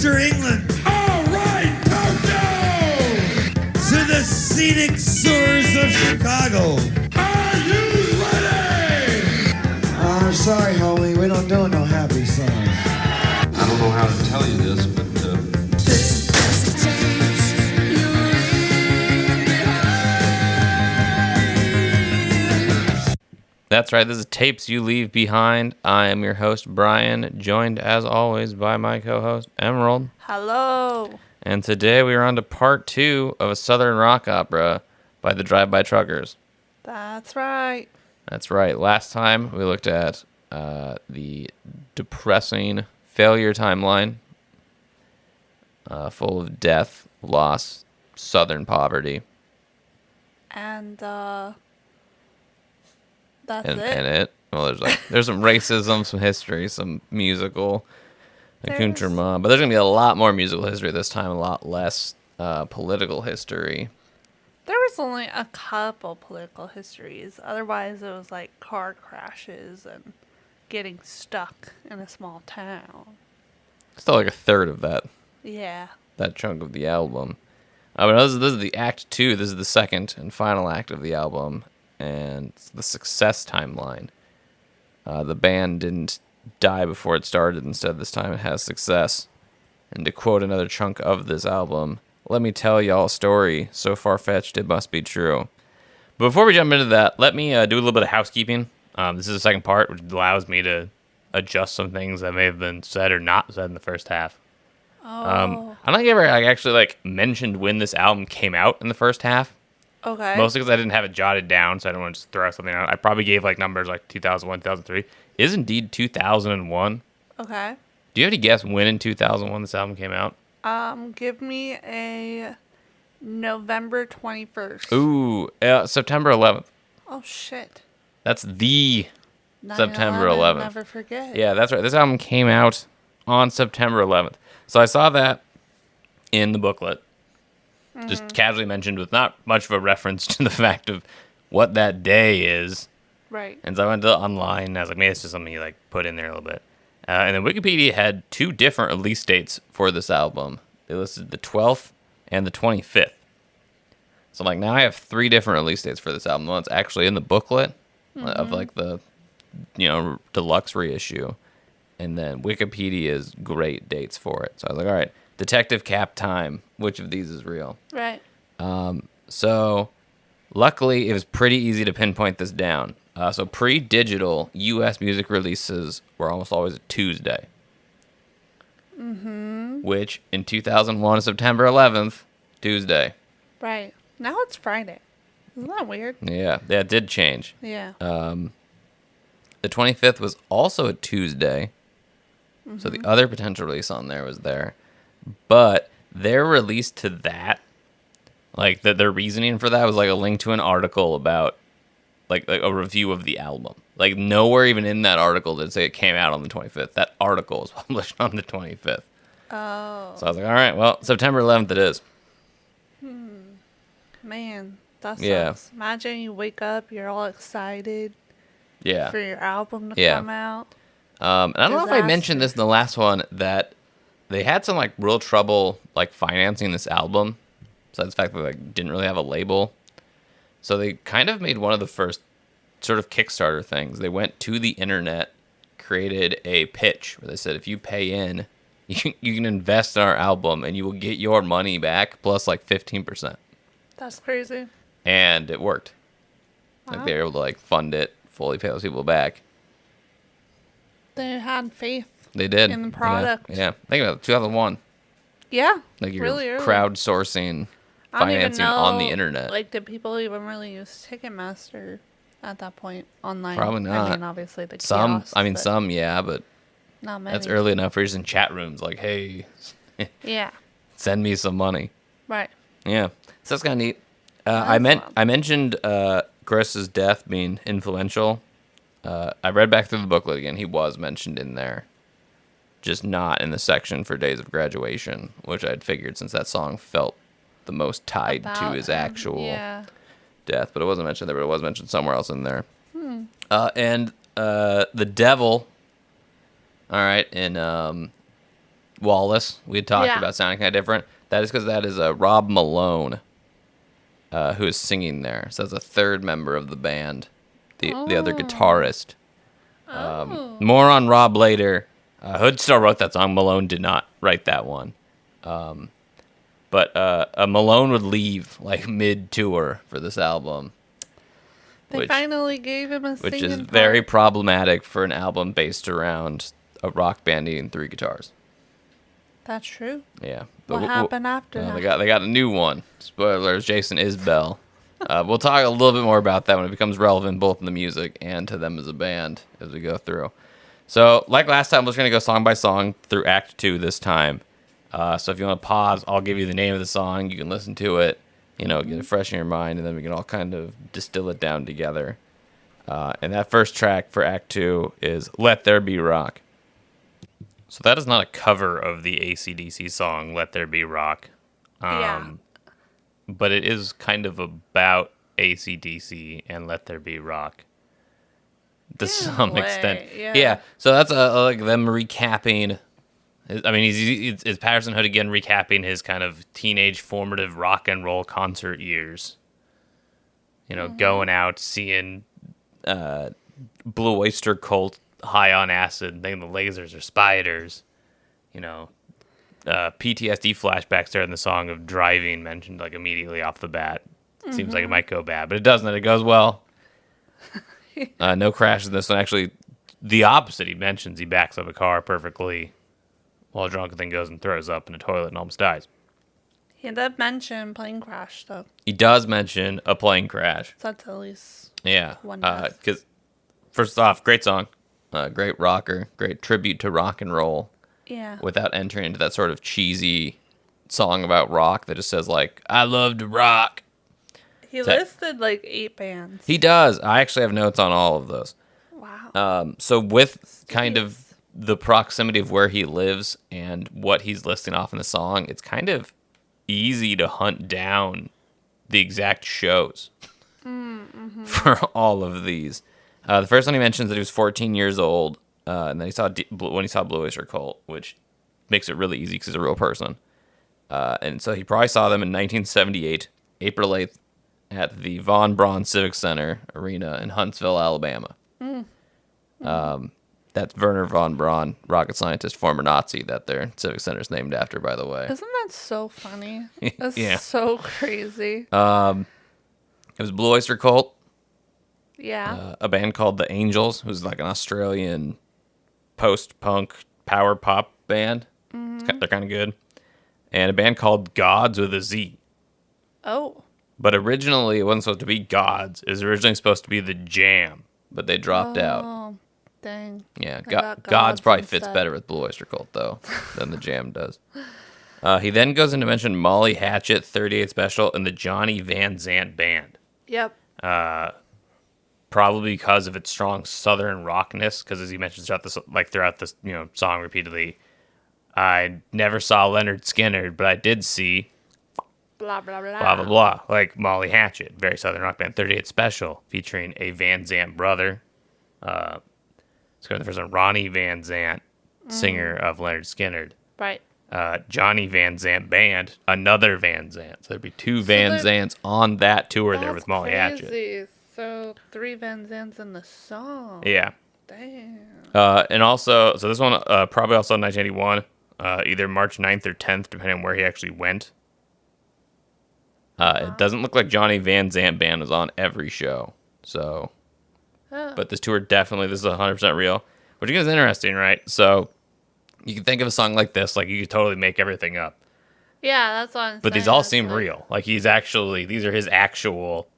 Manchester, England. All right, Tokyo! To the scenic shores of Chicago. Are you ready? I'm sorry, homie. We don't do no happy songs. I don't know how to tell you this, but That's right, this is Tapes You Leave Behind. I am your host, Brian, joined as always by my co-host, Emerald. Hello. And today we are on to part 2 of a Southern rock opera by the Drive-By Truckers. That's right. That's right, last time we looked at the depressing failure timeline, full of death, loss, Southern poverty. And that's And it. Well, there's some racism, some history, some musical accoutrement, but there's gonna be a lot more musical history this time, a lot less political history. There was only a couple political histories. Otherwise, it was like car crashes and getting stuck in a small town. Still like a third of that Yeah. chunk of the album. But this is the act 2. This is the second and final act of the album, and it's the success timeline. The band didn't die before it started. Instead, this time it has success. And to quote another chunk of this album, "Let me tell y'all a story, so far-fetched it must be true." But before we jump into that, let me do a little bit of housekeeping. This is the second part, which allows me to adjust some things that may have been said or not said in the first half. I don't think I ever actually mentioned when this album came out in the first half. Okay. Mostly because I didn't have it jotted down, so I don't want to just throw something out. I probably gave numbers like 2001, 2003. It is indeed 2001. Okay. Do you have any guess when in 2001 this album came out? Give me a November 21st. Ooh, September 11th. Oh, shit. That's the 9/11, September 11th. Never forget. Yeah, that's right. This album came out on September 11th. So I saw that in the booklet. Just casually mentioned with not much of a reference to the fact of what that day is. Right. And so I went to online, and I was like, maybe it's just something you put in there a little bit. And then Wikipedia had 2 different release dates for this album. They listed the 12th and the 25th. So now I have 3 different release dates for this album. The one's actually in the booklet of the deluxe reissue. And then Wikipedia's great dates for it. So I was like, all right, Detective Cap time. Which of these is real? Right. So luckily, it was pretty easy to pinpoint this down. So pre-digital, U.S. music releases were almost always a Tuesday. Mm-hmm. Which, in 2001, September 11th, Tuesday. Right. Now it's Friday. Isn't that weird? Yeah, it did change. Yeah. The 25th was also a Tuesday. Mm-hmm. So the other potential release on there was there. But their release to that, their reasoning for that was a link to an article about a review of the album. Nowhere even in that article did it say it came out on the 25th. That article was published on the 25th. Oh. So I was like, all right, well, September 11th it is. Man, that sucks. Yeah. Imagine you wake up, you're all excited Yeah. for your album to Yeah. come out. And I don't know if I mentioned this in the last one, that they had some real trouble financing this album. Besides the fact that they didn't really have a label. So they kind of made one of the first sort of Kickstarter things. They went to the internet, created a pitch where they said, if you pay in, you can invest in our album and you will get your money back plus 15%. That's crazy. And it worked. Wow. They were able to fund it, fully pay those people back. They had faith. They did. In the product. Yeah. Think about it, 2001. Yeah. You're really early. crowdsourcing I don't even financing know, on the internet. did people even really use Ticketmaster at that point online? Probably not. I mean, obviously the Some, kiosks, some, yeah, but not many. that's early enough. We're just in chat rooms hey, Yeah. send me some money. Right. Yeah. So that's kind of neat. That's I mentioned Gross's death being influential. I read back through the booklet again. He was mentioned in there. Just not in the section for Days of Graduation, which I'd figured since that song felt the most tied to his actual death. But it wasn't mentioned there, but it was mentioned somewhere else in there. And the devil, all right, in Wallace. We had talked Yeah. about sounding kind of different. That is because that is Rob Malone, who is singing there. So that's a third member of the band, the other guitarist. More on Rob later. Hood still wrote that song. Malone did not write that one. But Malone would leave like mid-tour for this album. They finally gave him a Which singing is very part. problematic for an album based around a rock band needing 3 guitars. That's true. Yeah. What happened after that? They got a new one. Spoilers, Jason Isbell. We'll talk a little bit more about that when it becomes relevant both in the music and to them as a band as we go through. So, like last time, we're just going to go song by song through Act 2 this time. So if you want to pause, I'll give you the name of the song. You can listen to it, get it fresh in your mind, and then we can all kind of distill it down together. And that first track for Act 2 is Let There Be Rock. So that is not a cover of the AC/DC song Let There Be Rock. Yeah. But it is kind of about AC/DC and Let There Be Rock. To some way, extent. yeah. So that's like them recapping. I mean, it's Patterson Hood again recapping his kind of teenage formative rock and roll concert years. Going out, seeing Blue Oyster Cult high on acid, thinking the lasers are spiders. PTSD flashbacks there in the song of driving mentioned like immediately off the bat. Seems like it might go bad, but it doesn't. It goes well. No crashes in this one. Actually, the opposite. He mentions he backs up a car perfectly while drunk and then goes and throws up in a toilet and almost dies. He did mention plane crash, though. He does mention a plane crash. So that's at least Yeah. one death. Because, first off, great song. Great rocker. Great tribute to rock and roll. Yeah. Without entering into that sort of cheesy song about rock that just says, like, I love to rock. He listed like 8 bands. He does. I actually have notes on all of those. Wow. So with kind of the proximity of where he lives and what he's listing off in the song, it's kind of easy to hunt down the exact shows for all of these. The first one he mentions that he was 14 years old, and then when he saw Blue Oyster Cult, which makes it really easy because he's a real person. And so he probably saw them in 1978, April 8th, at the Von Braun Civic Center Arena in Huntsville, Alabama. That's Werner von Braun, rocket scientist, former Nazi, that their Civic Center is named after, by the way. Isn't that so funny? That's Yeah. so crazy. It was Blue Oyster Cult, Yeah. a band called The Angels, who's like an Australian post-punk power pop band. They're kind of good. And a band called Gods with a Z. Oh. But originally, it wasn't supposed to be Gods. It was originally supposed to be The Jam, but they dropped out. Oh, dang. Yeah, I got Gods probably instead. fits better with Blue Oyster Cult, though, than The Jam does. He then goes in to mention Molly Hatchet, 38 Special, and the Johnny Van Zant Band. Yep. Probably because of its strong southern rockness, because as he mentions throughout this song repeatedly, I never saw Leonard Skinner, but I did see Blah, blah, blah. blah, blah, blah, like Molly Hatchet, very southern rock band. 38 Special, featuring a Van Zant brother. Let's go to the first one. Ronnie Van Zant, singer of Leonard Skinner. Right. Johnny Van Zant Band, another Van Zant. So there'd be 2 Van Zants on that tour there with Molly Hatchet. Crazy. So 3 Van Zants in the song. Yeah. Damn. And also, so this one probably also in 1981, either March 9th or 10th, depending on where he actually went. It doesn't look like Johnny Van Zant Band was on every show. So, but this tour definitely, this is 100% real, which is interesting, right? So you can think of a song like this, like you could totally make everything up. Yeah, that's what I'm saying. But these all It's seem like- real. Like these are his actual.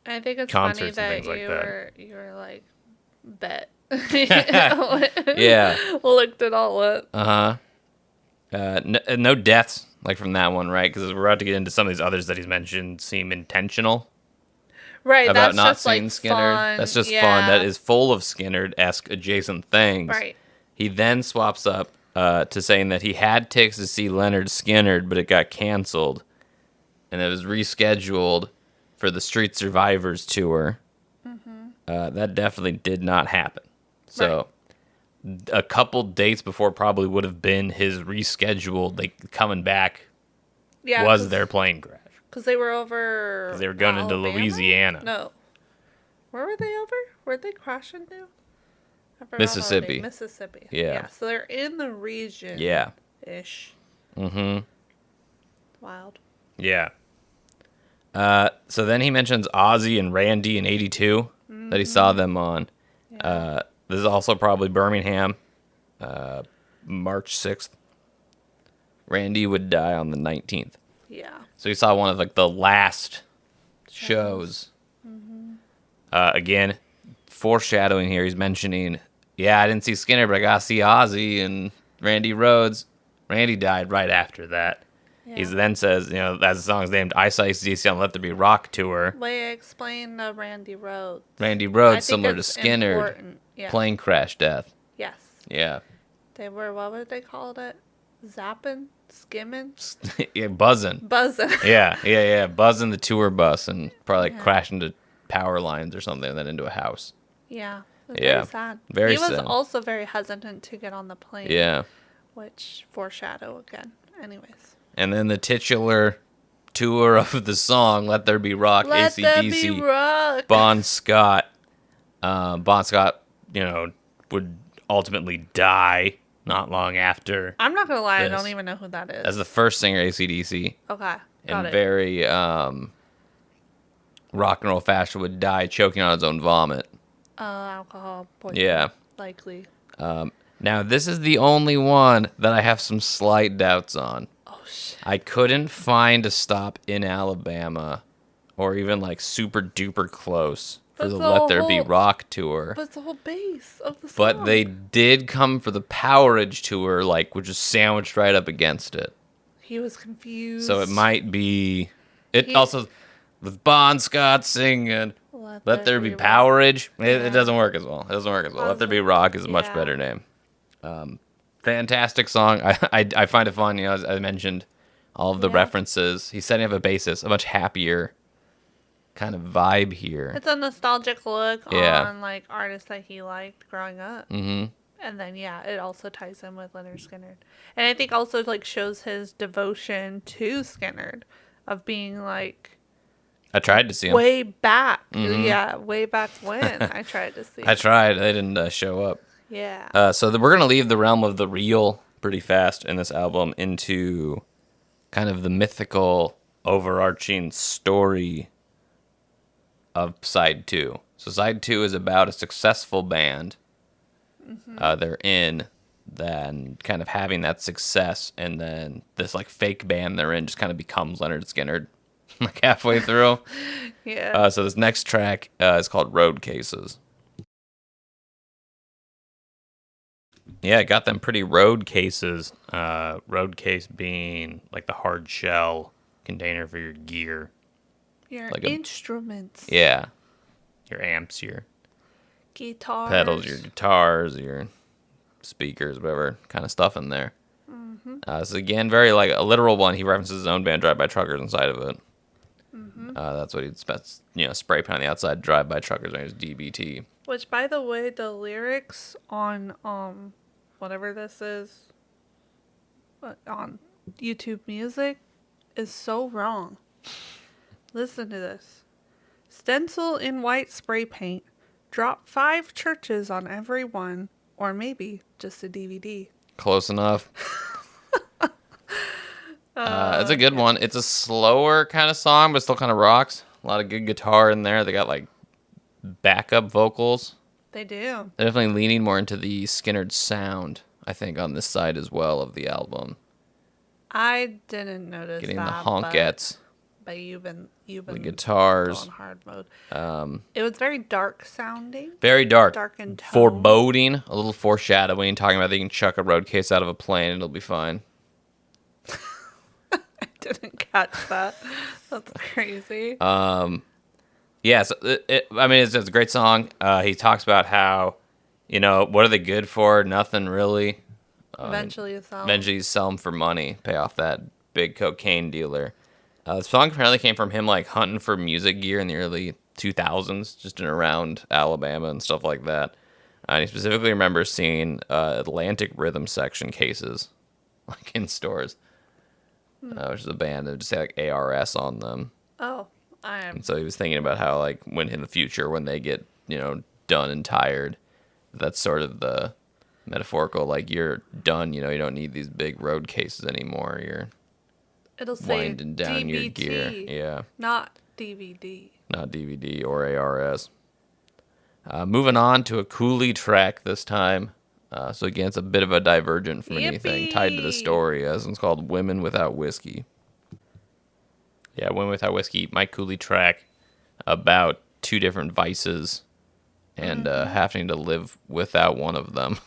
I think it's funny concerts and that things like that. you were like, bet. Yeah. Looked it all up. No deaths like from that one, right? Because we're about to get into some of these others that he's mentioned seem intentional Right, about that's not just seeing like Skinner. fun. That's just yeah. fun. That is full of Skinner-esque adjacent things. Right. He then swaps up to saying that he had tickets to see Leonard Skinner, but it got canceled, and it was rescheduled for the Street Survivors tour. That definitely did not happen. So a couple dates before probably would have been his rescheduled, like, coming back Yeah, was their plane crash. because they were over. 'Cause they were going into Alabama? Louisiana. No, where were they over? Where'd they crash into? I forgot Mississippi. already. Mississippi. Yeah. So they're in the region. Yeah. Ish. Mm-hmm. Wild. Yeah. So then he mentions Ozzy and Randy in 82 that he saw them on. Yeah. This is also probably Birmingham, March 6th. Randy would die on the 19th. Yeah. So he saw one of like the last shows. Again, foreshadowing here. He's mentioning, I didn't see Skinner, but I got to see Ozzy and Randy Rhoads. Randy died right after that. Yeah. He then says, as the song's named, I saw AC/DC on Let There Be Rock tour. Wait, explain Randy Rhoads. Randy I Rhoads, think similar to it's Skinner, important. Yeah. plane crash death. Yes. Yeah. They were, what would they call it? Zapping? Skimming? Yeah, buzzing. Buzzing. Yeah. Buzzing the tour bus and probably crash into power lines or something and then into a house. Yeah. It was Yeah. Very sad. Very he was sad. also very hesitant to get on the plane. Yeah. Which foreshadow again. Anyways. And then the titular tour of the song, Let There Be Rock, Let there be AC/DC, rock. Bon Scott. Bon Scott, would ultimately die not long after. I'm not gonna lie, This. I don't even know who that is. As the first singer, AC/DC. Okay. Got And it. very rock and roll fashion would die choking on his own vomit. Alcohol poisoning. Yeah. Likely. Now, this is the only one that I have some slight doubts on. Oh shit. I couldn't find a stop in Alabama or even like super duper close for That's the the Let There Be whole- Rock tour. But it's the whole base of the song. But they did come for the Powerage tour, which is sandwiched right up against it. He was confused. So it might be. It He- also, with Bon Scott singing, Let There Be Powerage, it doesn't work as well. It doesn't work as well. Let There Be Rock is a much Yeah. better name. Fantastic song. I find it fun, as I mentioned, all of the Yeah. references. He's setting up a basis, a much happier kind of vibe here. It's a nostalgic look Yeah. on like artists that he liked growing up. Mm-hmm. And then it also ties in with Leonard Skinner. And I think also like shows his devotion to Skinner of being like I tried to see him. way back. Mhm. Yeah, way back when I tried to see. I tried. They didn't show up. Yeah. So we're going to leave the realm of the real pretty fast in this album into kind of the mythical, overarching story of side 2. So side 2 is about a successful band they're in, then kind of having that success, and then this like fake band they're in just kind of becomes Leonard Skinner like halfway through. Yeah. So this next track is called Road Cases. Yeah, it got them pretty road cases. Road case being like the hard shell container for your gear. Your like a- instruments. Yeah. Your amps, your Guitars. pedals, your guitars, your speakers, whatever kind of stuff in there. So again, very like a literal one. He references his own band, Drive By Truckers, inside of it. That's what he'd spray paint on the outside, Drive By Truckers, when he was DBT. Which, by the way, the lyrics on whatever this is on YouTube Music is so wrong. Listen to this. Stencil in white spray paint. Drop 5 churches on every one, or maybe just a DVD. Close enough. It's a good one. It's a slower kind of song, but still kind of rocks. A lot of good guitar in there. They got like backup vocals. They do. They're definitely leaning more into the Skinner sound, I think, on this side as well of the album. I didn't notice Getting the that. honkettes, But you've been the guitars. on hard mode. It was very dark sounding. Very dark. Dark in tone. Foreboding, a little foreshadowing, talking about that you can chuck a road case out of a plane and it'll be fine. I didn't catch that. That's crazy. Yeah, so it's a great song. He talks about how, what are they good for? Nothing really. Eventually you sell. Eventually you sell them for money, pay off that big cocaine dealer. The song apparently came from him like hunting for music gear in the early 2000s, just in around Alabama and stuff like that. And he specifically remembers seeing Atlantic Rhythm Section cases, like in stores, which is a band that just had like ARS on them. Oh, I am. And so he was thinking about how, like, when in the future, when they get, done and tired, that's sort of the metaphorical, like, you're done, you don't need these big road cases anymore. You're It'll say winding down your DVT, gear. Yeah. not DVD. Not DVD or ARS. Moving on to a Cooley track this time. So again, it's a bit of a divergent from anything tied to the story. This one's called Women Without Whiskey. Yeah, Women Without Whiskey, Mike Cooley track about two different vices and having to live without one of them.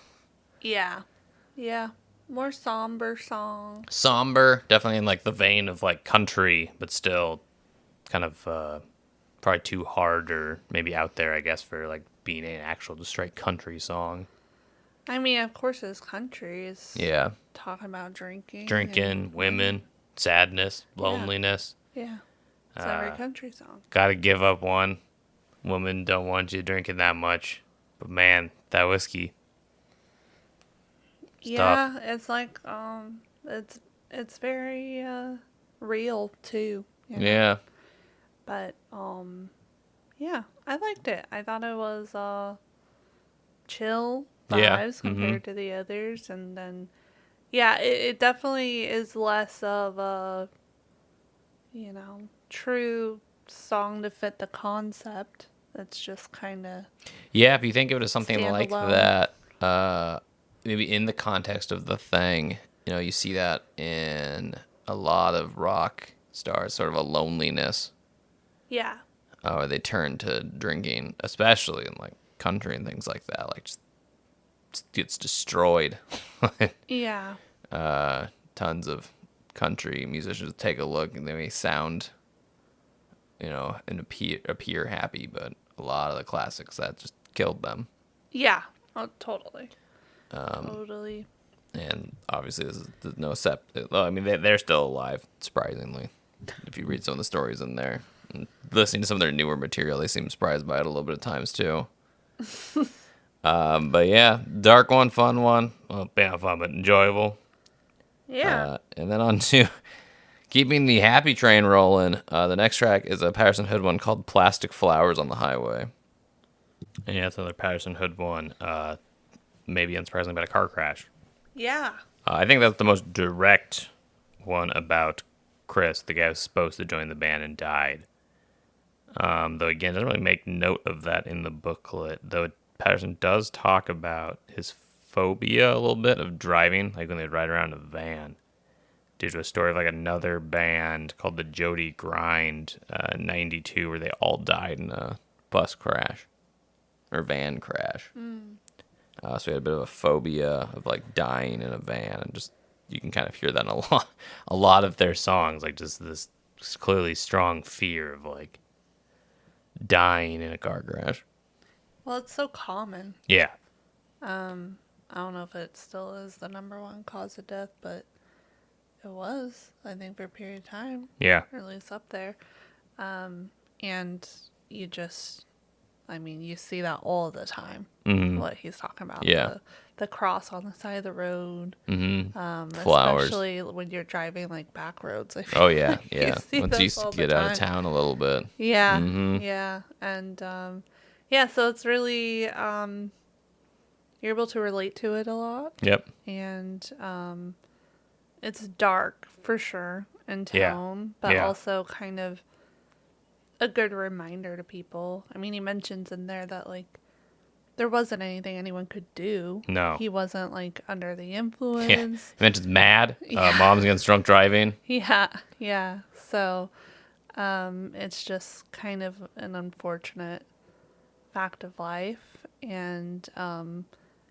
Yeah. Yeah. More somber song. Somber, definitely in like the vein of like country, but still kind of probably too hard or maybe out there, I guess, for like being an actual just straight country song. I mean, of course, his country is Yeah. talking about drinking. Drinking, women, sadness, loneliness. Yeah. It's every country song. Gotta give up one. Women don't want you drinking that much. But man, that whiskey. Yeah, it's like it's very real too. Yeah. But yeah, I liked it. I thought it was chill vibes Yeah, compared to the others, and then yeah, it definitely is less of a true song to fit the concept. It's just kind of Yeah, if you think of it as something like Standalone. that, maybe in the context of the thing, you see that in a lot of rock stars, sort of a loneliness, yeah. where they turn to drinking, especially in like country and things like that, like just gets destroyed. Yeah. Tons of country musicians take a look and they may sound, and appear happy, but a lot of the classics that just killed them. Yeah. Oh, totally. Totally. And obviously, there's no I mean, they're still alive, surprisingly. If you read some of the stories in there, and listening to some of their newer material, they seem surprised by it a little bit of times too. But yeah, dark one, fun one. Well, band fun, but enjoyable. Yeah. And then on to keeping the happy train rolling. The next track is a Patterson Hood one called "Plastic Flowers on the Highway." And yeah, it's another Patterson Hood one. Maybe unsurprisingly about a car crash. Yeah. I think that's the most direct one about Chris, the guy who's supposed to join the band and died. Though again, doesn't really make note of that in the booklet. Though Patterson does talk about his phobia a little bit of driving, like when they'd ride around in a van, due to a story of like another band called the Jody Grind, '92, where they all died in a bus crash or van crash. So he had a bit of a phobia of like dying in a van, and just you can kind of hear that in A lot of their songs, like just this clearly strong fear of like dying in a car crash. Well, it's so common. Yeah. I don't know if it still is the number one cause of death, but it was, I think, for a period of time. Yeah. Or at least up there. And you just, I mean, you see that all the time. What he's talking about. Yeah. The cross on the side of the road. Flowers. Especially when you're driving like back roads. I Oh yeah, you yeah. see Once you those all the get out of time. town a little bit. Yeah, yeah, and yeah. So it's really you're able to relate to it a lot, Yep. and it's dark for sure in Yeah. tone, but Yeah. also kind of a good reminder to people. I mean, he mentions in there that like there wasn't anything anyone could do. No. He wasn't like under the Yeah. influence. He mentions MAD, Yeah. Moms Against Drunk Driving. Yeah, yeah. So, it's just kind of an unfortunate fact of life. And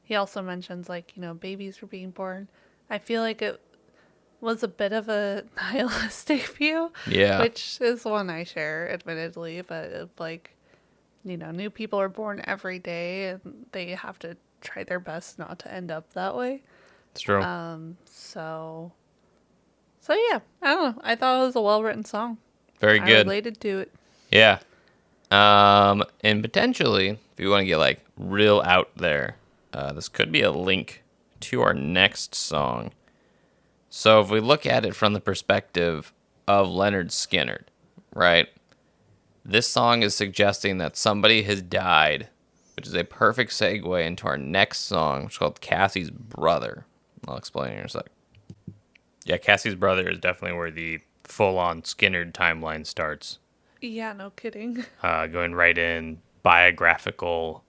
he also mentions, like, babies were being born. I feel like it was a bit of a nihilistic view. Yeah. Which is one I share, admittedly. But, it's like, new people are born every day, and they have to try their best not to end up that way. It's true. So yeah, I don't know. I thought it was a well-written song. Very I good. related to it. Yeah. And potentially, if you want to get like real out there, this could be a link to our next song. So if we look at it from the perspective of Leonard Skinner, right? This song is suggesting that somebody has died, which is a perfect segue into our next song, which is called Cassie's Brother. I'll explain in a sec. Yeah, Cassie's Brother is definitely where the full-on Skinner timeline starts. Yeah, no kidding. Going right in, biographical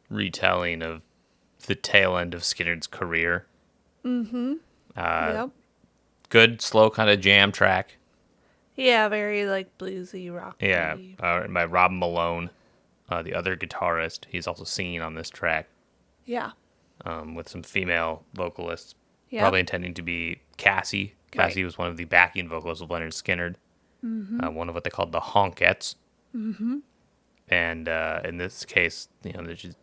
retelling of the tail end of Skinner's career. Yep. Good, slow kind of jam track. Yeah, very like bluesy, rocky. Yeah, by Rob Malone, the other guitarist. He's also singing on this track Yeah. with some female vocalists, Yeah. probably intending to be Cassie. Cassie Right. was one of the backing vocals of Leonard Skinner, one of what they called the honkettes. Mm-hmm. And in this case, they're just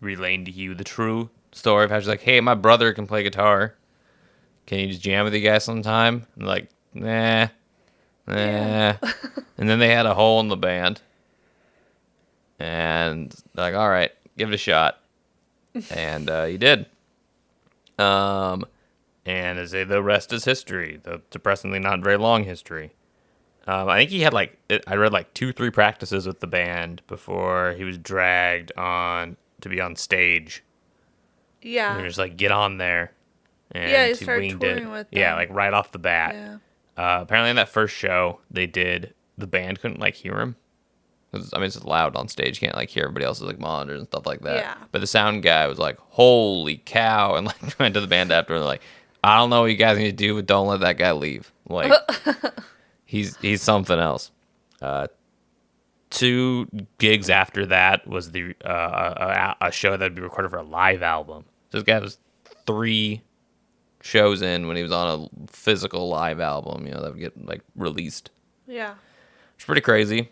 relaying to you the true story of how she's like, hey, my brother can play guitar. Can you just jam with you guys sometime? And like, nah. And then they had a hole in the band. And they're like, all right, give it a shot. And he did. And as the rest is history, the depressingly not very long history. I think he had I read 2-3 practices with the band before he was dragged on to be on stage. Yeah. And just get on there. And Yeah, he started touring with Yeah, them. right off the bat. Yeah. Apparently in that first show the band couldn't hear him. It's just loud on stage. You can't hear everybody else's monitors and stuff like that. Yeah. But the sound guy was like, holy cow. And went to the band after and like, I don't know what you guys need to do, but don't let that guy leave. He's something else. 2 gigs after that was a show that would be recorded for a live album. So this guy was 3 shows in when he was on a physical live album, that would get released. Yeah. It's pretty crazy.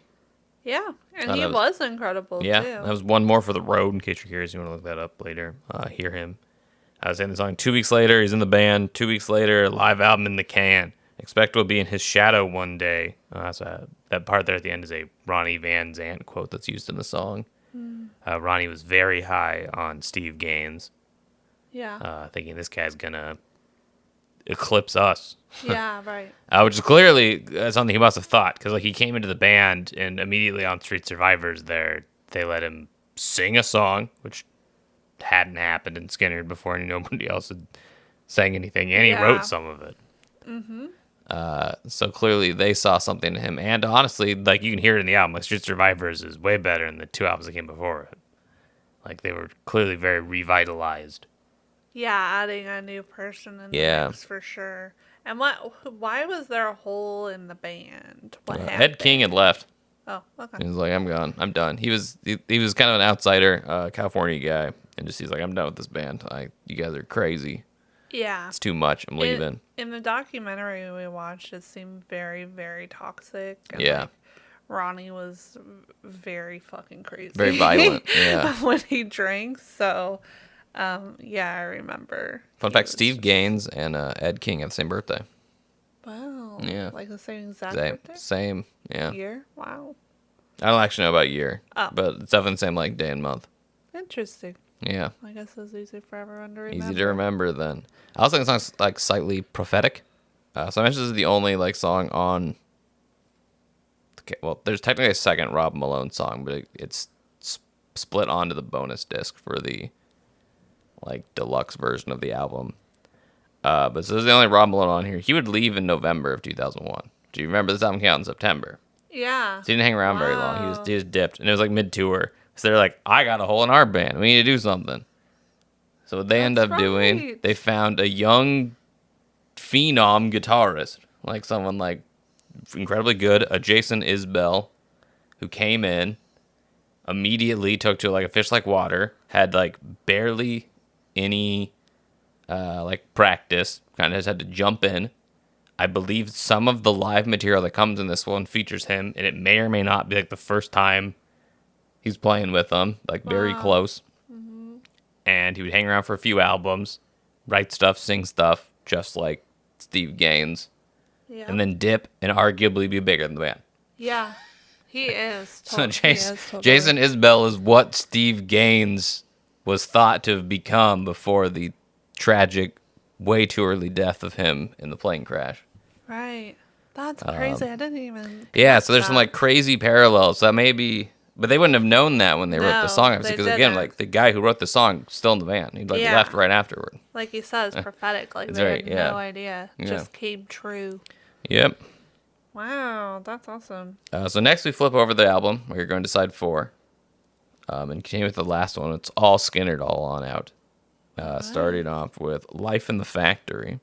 Yeah. And Oh, he that was incredible Yeah, too. that was one more for the road. In case you're curious, you want to look that up later. Hear him. I was saying the song 2 weeks later. He's in the band. 2 weeks later, live album in the can. Expect we'll be in his shadow one day. So that part there at the end is a Ronnie Van Zant quote that's used in the song. Ronnie was very high on Steve Gaines, Yeah. thinking this guy's gonna eclipse us. Yeah, right. Which is clearly something he must have thought, because he came into the band and immediately on Street Survivors they let him sing a song, which hadn't happened in Skinner before, and nobody else had sang anything, and he Yeah. wrote some of it. So clearly they saw something in him, and honestly, you can hear it in the album. Street Survivors is way better than the 2 albums that came before it. They were clearly very revitalized. Yeah, adding a new person in the Yeah. mix for sure. And why was there a hole in the band? What happened? Ed King had left. Oh, okay. He was like, I'm gone. I'm done. He was kind of an outsider, California guy, and he's like, I'm done with this band. You guys are crazy. Yeah. It's too much. I'm leaving. In the documentary we watched, it seemed very, very toxic. And Yeah. Ronnie was very fucking crazy. Very violent. Yeah. when he drank. So, yeah, I remember. Fun fact: Steve Gaines and Ed King have the same birthday. Wow. Yeah. The same exact Same. birthday? Same. Yeah. Year? Wow. I don't actually know about year, Oh. but it's definitely the same day and month. Interesting. Yeah. I guess it's easy for everyone to remember. Easy to remember then. I also think the song's slightly prophetic. So I mentioned this is the only song on. Okay, well, there's technically a second Rob Malone song, but it's split onto the bonus disc for the deluxe version of the album. But this is the only Rob Malone on here. He would leave in November of 2001. Do you remember this album came out in September? Yeah. So he didn't hang around very long. Wow. He just dipped, and it was mid-tour. So they're like, I got a hole in our band. We need to do something. So what they end up That's doing, right. they found a young phenom guitarist, someone incredibly good, a Jason Isbell, who came in, immediately took to a fish like water, had barely any practice, kind of just had to jump in. I believe some of the live material that comes in this one features him, and it may or may not be the first time he's playing with them, very close. Mm-hmm. And he would hang around for a few albums, write stuff, sing stuff, just like Steve Gaines, Yeah. and then dip and arguably be bigger than the band. Yeah. He is. So He is totally. Jason Isbell is what Steve Gaines was thought to have become before the tragic, way too early death of him in the plane crash. Right. That's crazy. I didn't even. Yeah, catch so there's some that. like crazy parallels. That may be, but they wouldn't have known that when they wrote the No, song, they because again, didn't. like the guy who wrote the song still in the band. He like Yeah. left right afterward. Like he says, prophetic. Like That's they right, had yeah. no idea. Yeah. Just came true. Yep. Wow, that's awesome. So next we flip over the album. We're going to side 4. And continue with the last one. It's all Skinnered all on out. Starting off with Life in the Factory.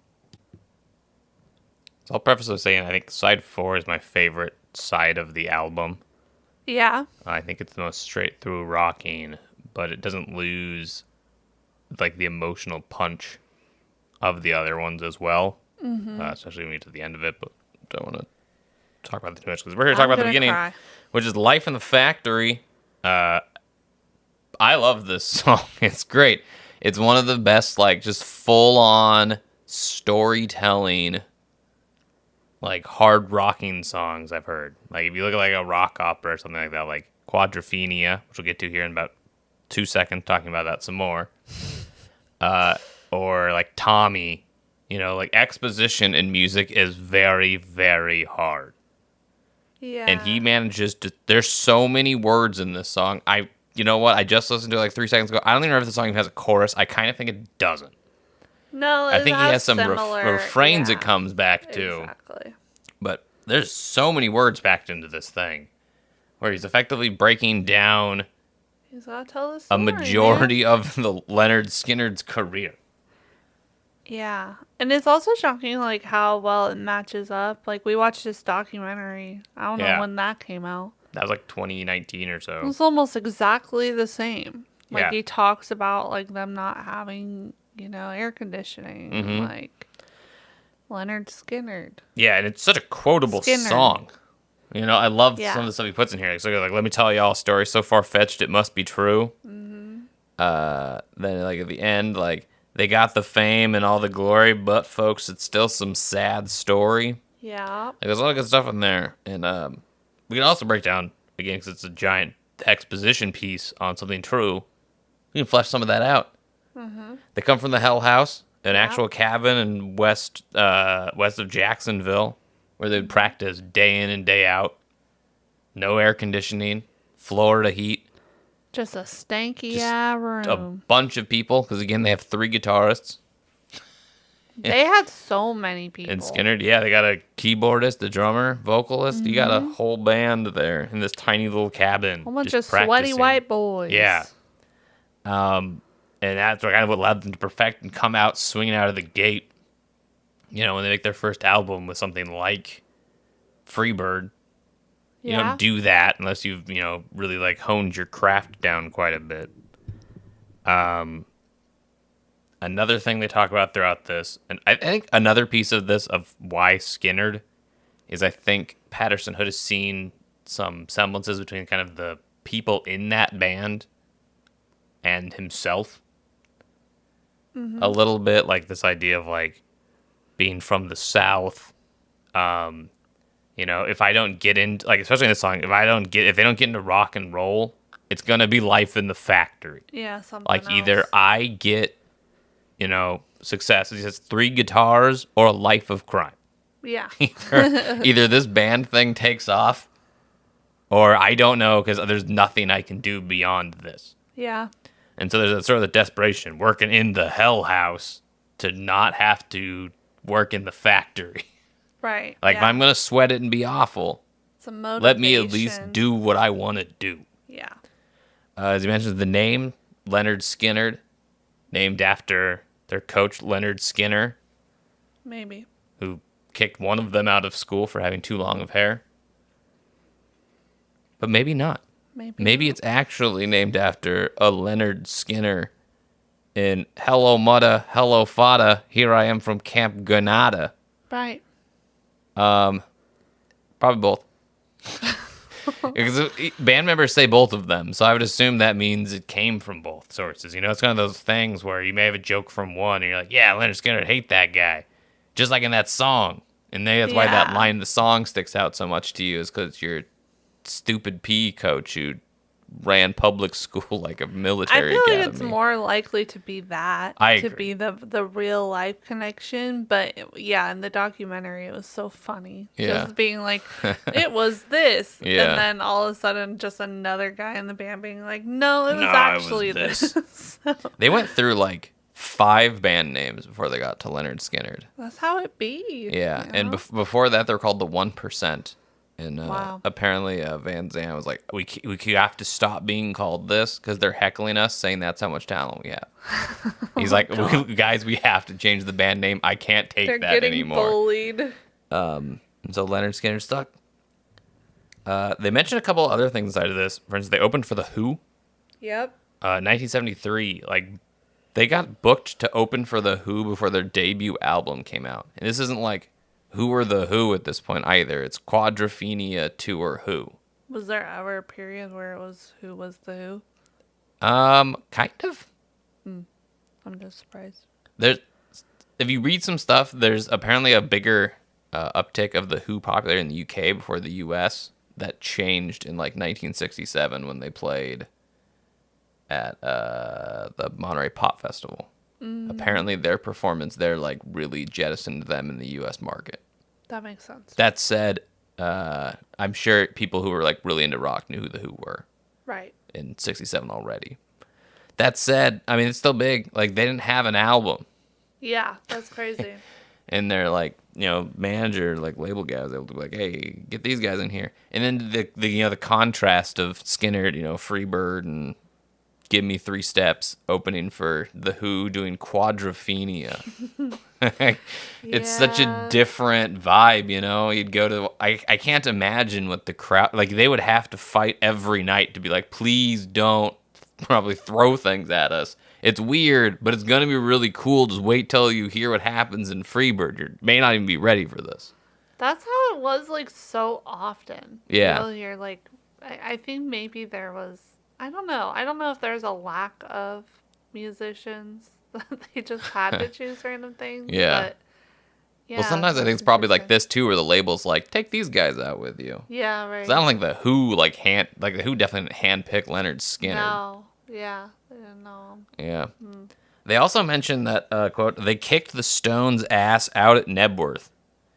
So I'll preface with saying I think side 4 is my favorite side of the album. Yeah. I think it's the most straight through rocking, but it doesn't lose like the emotional punch of the other ones as well. Especially when we get to the end of it, but don't want to talk about it too much because we're here to talk about the beginning, which is Life in the Factory. I love this song. It's great. It's one of the best, like, just full on storytelling, like hard rocking songs I've heard. Like if you look at like a rock opera or something like that, like Quadrophenia, which we'll get to here in about 2 seconds, talking about that some more. Or like Tommy, you know, like exposition in music is very, very hard. Yeah. And he manages to, there's so many words in this song. You know what? I just listened to it like 3 seconds ago. I don't even know if the song even has a chorus. I kind of think it doesn't. No, I think he has some similar, refrains yeah, it comes back to. Exactly. But there's so many words packed into this thing where he's effectively breaking down He's gotta tell the a story, majority man. of the Leonard Skinner's career. Yeah. And it's also shocking, like, how well it matches up. Like, we watched this documentary. I don't Yeah. know when that came out. That was like 2019 or It so. was almost exactly the same. Like, Yeah. he talks about, like, them not having, you know, air conditioning. Mm-hmm. And, like, Leonard Skinner. Yeah, and it's such a quotable Skinner. song. You know, I love Yeah. some of the stuff he puts in here. Like, so like, let me tell y'all a story so far-fetched it must be true. Mm-hmm. Then, like, at the end, like, they got the fame and all the glory, but, folks, it's still some sad story. Yeah. Like, there's a lot of good stuff in there. And we can also break down, again, because it's a giant exposition piece on something true. We can flesh some of that out. Mm-hmm. They come from the Hell House, an actual cabin in west of Jacksonville, where they would practice day in and day out. No air conditioning, Florida heat. Just a stanky Just room. A bunch of people, because again, they have 3 guitarists. They had so many people. And Skinner, yeah, they got a keyboardist, a drummer, vocalist. You got a whole band there in this tiny little cabin. A bunch of just sweaty practicing. white boys. Yeah. And that's kind of what allowed them to perfect and come out swinging out of the gate. You know, when they make their first album with something like Freebird, you Yeah. don't do that unless you've, you know, really like honed your craft down quite a bit. Another thing they talk about throughout this, and I think another piece of this of why Skinnerd is I think Patterson Hood has seen some semblances between kind of the people in that band and himself. A little bit like this idea of like being from the South. You know, if I don't get into, like, especially in this song, if they don't get into rock and roll, it's gonna be Life in the Factory. Yeah, something Like else. either I get, you know, success. He says 3 guitars or a life of crime. Yeah. Either this band thing takes off, or I don't know because there's nothing I can do beyond this. Yeah. And so there's a sort of the desperation, working in the Hell House to not have to work in the factory. Right. Like, yeah. if I'm going to sweat it and be awful, It's a motivation. let me at least do what I want to do. Yeah. As he mentions, the name, Leonard Skinner, named after their coach, Leonard Skinner, Maybe. who kicked one of them out of school for having too long of hair. But maybe not. Maybe it's actually named after a Leonard Skinner in Hello Mutta, Hello Fada, Here I Am from Camp Granada. Right. Probably both. Because band members say both of them, so I would assume that means it came from both sources. You know, it's kind of those things where you may have a joke from one, and you're like, yeah, Leonard Skinner, hate that guy. Just like in that song. And maybe that's why that Yeah. line in the song sticks out so much to you, is because your stupid PE coach who ran public school like a I military feel like academy. it's more likely to be that I to agree. be the real life connection. But yeah, in the documentary, it was so funny. Yeah. Just being like, it was this, Yeah. and then all of a sudden, just another guy in the band being like, no, it was No, it was actually this." this. They went through like 5 band names before they got to Leonard Skinnerd. That's how it be. Yeah, you and know? before that, they're called the 1%. And Wow. apparently, Van Zandt was like, we have to stop being called this because they're heckling us, saying that's how much talent we have. He's like, guys, we have to change the band name. I can't take They're that getting anymore. bullied. And so Leonard Skinner stuck. They mentioned a couple other things inside of this. For instance, they opened for the Who. Yep. 1973, like they got booked to open for the Who before their debut album came out. And this isn't like Who Were the Who at this point either. It's Quadrophenia Tour Who. Was there ever a period where it was who was the who? Kind of. I'm just surprised. There's, if you read some stuff, there's apparently a bigger uptick of the Who popular in the UK before the US that changed in like 1967 when they played at the Monterey Pop Festival. Apparently their performance there like really jettisoned them in the US market. That makes sense. That said, I'm sure people who were like really into rock knew who the Who were Right. in 67 already. That said, I mean, it's still big. Like they didn't have an album. Yeah, that's crazy. And their like, you know, manager, like label guy was able to be like, hey, get these guys in here. And then the you know, the contrast of Skinner, you know, Freebird and Give Me 3 Steps opening for the Who doing Quadrophenia. It's such a Yeah. different vibe, you know. You'd go to I can't imagine what the crowd like they would have to fight every night to be like, please don't probably throw things at us. It's weird, but it's gonna be really cool. Just wait till you hear what happens in Freebird. You may not even be ready for this. That's how it was like so often. Yeah. You'll hear like I think maybe there was I don't know. I don't know if there's a lack of musicians that they just had to choose random things. Yeah. But yeah. Well, sometimes I think it's probably like this too, where the label's like, take these guys out with you. Yeah, right. 'Cause I don't think the Who the Who definitely handpicked Leonard Skinner. No. Yeah. They didn't know him. Yeah. They also mentioned that quote they kicked the Stones' ass out at Nebworth,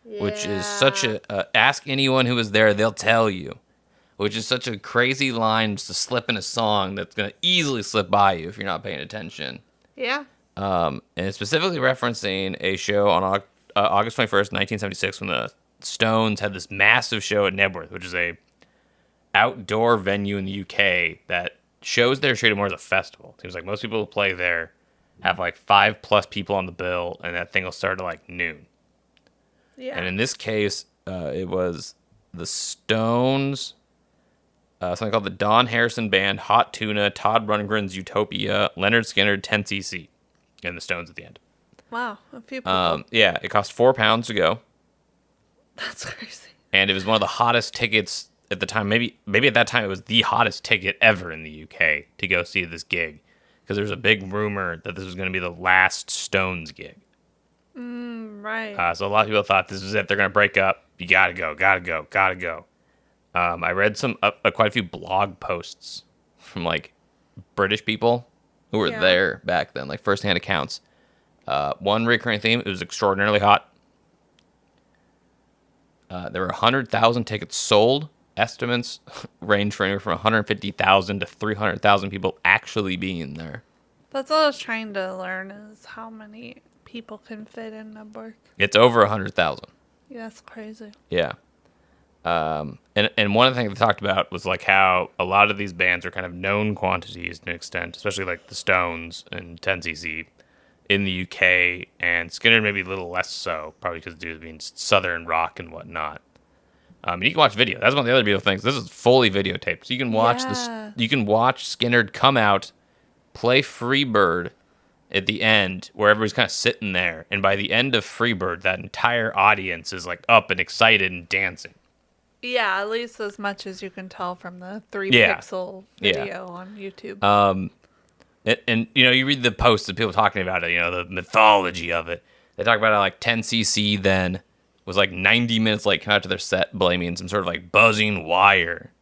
which is such a ask anyone who was there, they'll tell you, which is such a crazy line just to slip in a song that's gonna easily slip by you if you're not paying attention. Yeah. And it's specifically referencing a show on August 21st, 1976, when the Stones had this massive show at Nebworth, which is a outdoor venue in the UK that shows there treated more as a festival. Seems like most people who play there have like 5+ people on the bill, and that thing will start at like noon. Yeah. And in this case, it was the Stones, something called the Don Harrison Band, Hot Tuna, Todd Rundgren's Utopia, Leonard Skinner, 10cc, and the Stones at the end. Wow. A few people. Yeah, it cost £4 to go, That's crazy. and it was one of the hottest tickets at the time. Maybe at that time it was the hottest ticket ever in the UK to go see this gig, because there was a big rumor that this was going to be the last Stones gig. Right. So a lot of people thought this was it. They're going to break up. You gotta go. I read some quite a few blog posts from like British people who were Yeah. there back then, like firsthand accounts. One recurring theme: it was extraordinarily hot. There were 100,000 tickets sold. Estimates range from anywhere from 150,000 to 300,000 people actually being there. That's what I was trying to learn is how many people can fit in a birth. It's over 100,000. Yeah, that's crazy. Yeah. And one of the things they talked about was like how a lot of these bands are kind of known quantities to an extent, especially like the Stones and 10cc in the UK, and Skinner maybe a little less so, probably because due to being southern rock and whatnot. And you can watch video. That's one of the other beautiful things. This is fully videotaped, so you can watch this. Yeah. You can watch Skinner come out, play Freebird at the end, where everybody's kind of sitting there, and by the end of Freebird, that entire audience is like up and excited and dancing. Yeah, at least as much as you can tell from the 3 Yeah. pixel Yeah. video on YouTube. And you know, you read the posts of people talking about it, you know, the mythology of it. They talk about how like 10cc then was like 90 minutes late coming out to their set blaming some sort of like buzzing wire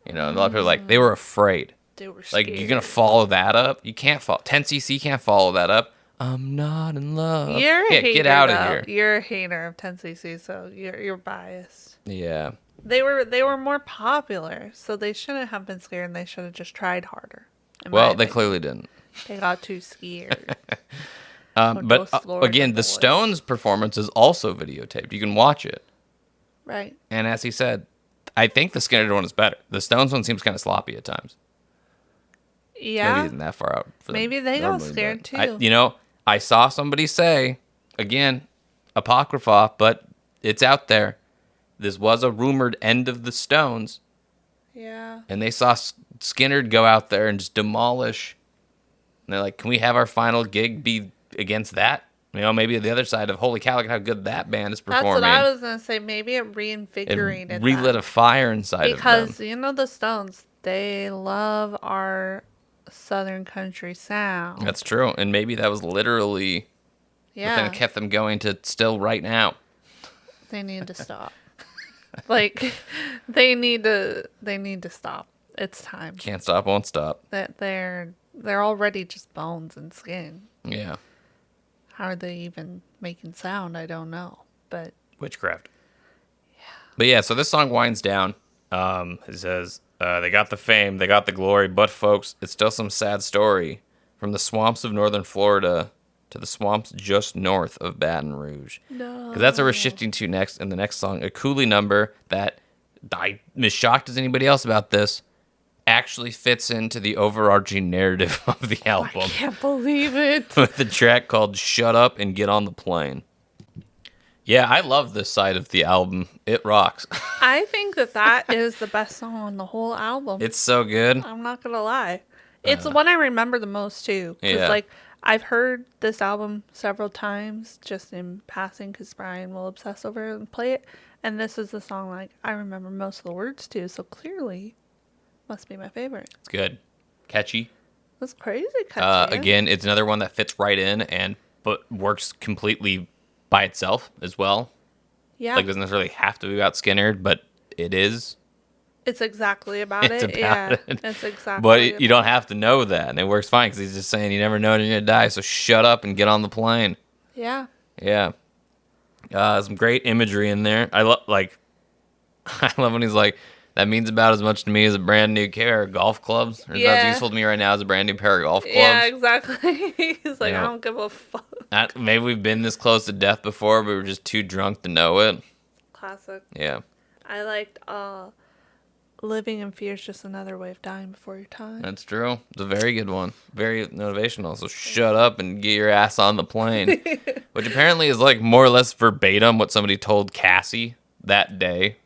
You know, and a lot of people are like, they were afraid. They were Like, scared. you're going to follow that up? You can't follow. 10cc can't follow that up. I'm not in love. You're a Yeah, hater, get out of though. here. You're a hater of 10cc, so you're biased. Yeah. They were more popular, so they shouldn't have been scared, and they should have just tried harder. Well, they clearly didn't. They got too scared. But those Florida again, the boys. Stones performance is also videotaped. You can watch it. Right. And as he said, I think the Skinner one is better. The Stones one seems kind of sloppy at times. Yeah. Maybe isn't that far out. For them Maybe they got normally, scared, but too. I saw somebody say, again, apocrypha, but it's out there. This was a rumored end of the Stones, Yeah. and they saw Skinner go out there and just demolish. And they're like, can we have our final gig be against that? You know, maybe the other side of, holy cow, look at how good that band is That's performing. what I was going to say. Maybe it reinvigorated It relit that. a fire inside Because, of them. you know, the Stones, they love our Southern country sound. That's true. And maybe that was literally the thing Yeah. that kept them going to still right now. They need to stop. Like, they need to stop. It's time. Can't stop, won't stop. That they're already just bones and skin. Yeah. How are they even making sound? I don't know. But Witchcraft. But yeah, so this song winds down. It says, they got the fame, they got the glory, but folks, It's still some sad story from the swamps of northern Florida to the swamps just north of Baton Rouge. no. Because that's what we're shifting to next in the next song. A Cooley number that I'm as shocked as anybody else about this actually fits into the overarching narrative of the album Can't believe it. with the track called Shut Up and Get on the Plane. Yeah, I love this side of the album. It rocks. I think that is the best song on the whole album. It's so good. I'm not gonna lie. It's the one I remember the most too. 'Cause, Yeah. like, I've heard this album several times just in passing because Brian will obsess over it and play it. And this is the song like I remember most of the words to, so clearly must be my favorite. It's good. Catchy. That's crazy catchy. Again, it's another one that fits right in but works completely by itself as well. Yeah. Like, doesn't necessarily have to be about Skinner, but it is. It's exactly about It's it. about Yeah. it. It's exactly But you don't have to know that, and it works fine because he's just saying you never know when you're gonna die, so shut up and get on the plane. Yeah. Yeah, some great imagery in there. I love I love when he's like, that means about as much to me as a brand new pair of golf clubs. Or Yeah. as useful to me right now as a brand new pair of golf clubs. Yeah, exactly. He's like, Yeah. I don't give a fuck. Maybe we've been this close to death before, but we were just too drunk to know it. Classic. Yeah. I liked living in fear is just another way of dying before your time. That's true. It's a very good one. Very motivational. So shut up and get your ass on the plane. Which apparently is like more or less verbatim what somebody told Cassie that day.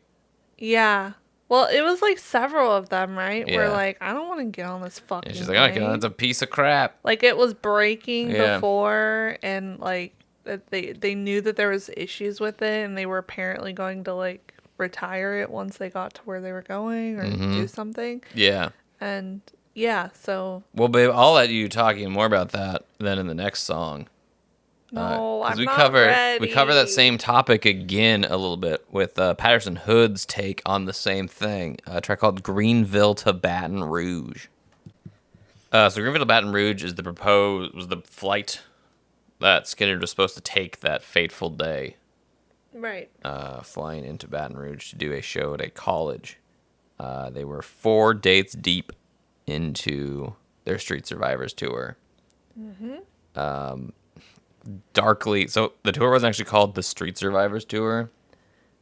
Yeah. Well, it was like several of them, right? Where Yeah. like, I don't want to get on this fucking And she's like, oh, plane. that's a piece of crap. Like it was breaking Yeah. before, and like that they knew that there was issues with it, and they were apparently going to like retire it once they got to where they were going or do something. Yeah. And yeah, so Well, babe, I'll let you talking more about that then in the next song. no, 'Cause I'm we not cover ready. we cover that same topic again a little bit with Patterson Hood's take on the same thing. A track called Greenville to Baton Rouge. So Greenville to Baton Rouge is was the flight that Skinner was supposed to take that fateful day, Right. flying into Baton Rouge to do a show at a college. They were 4 dates deep into their Street Survivors tour. Darkly, so the tour wasn't actually called the Street Survivors Tour.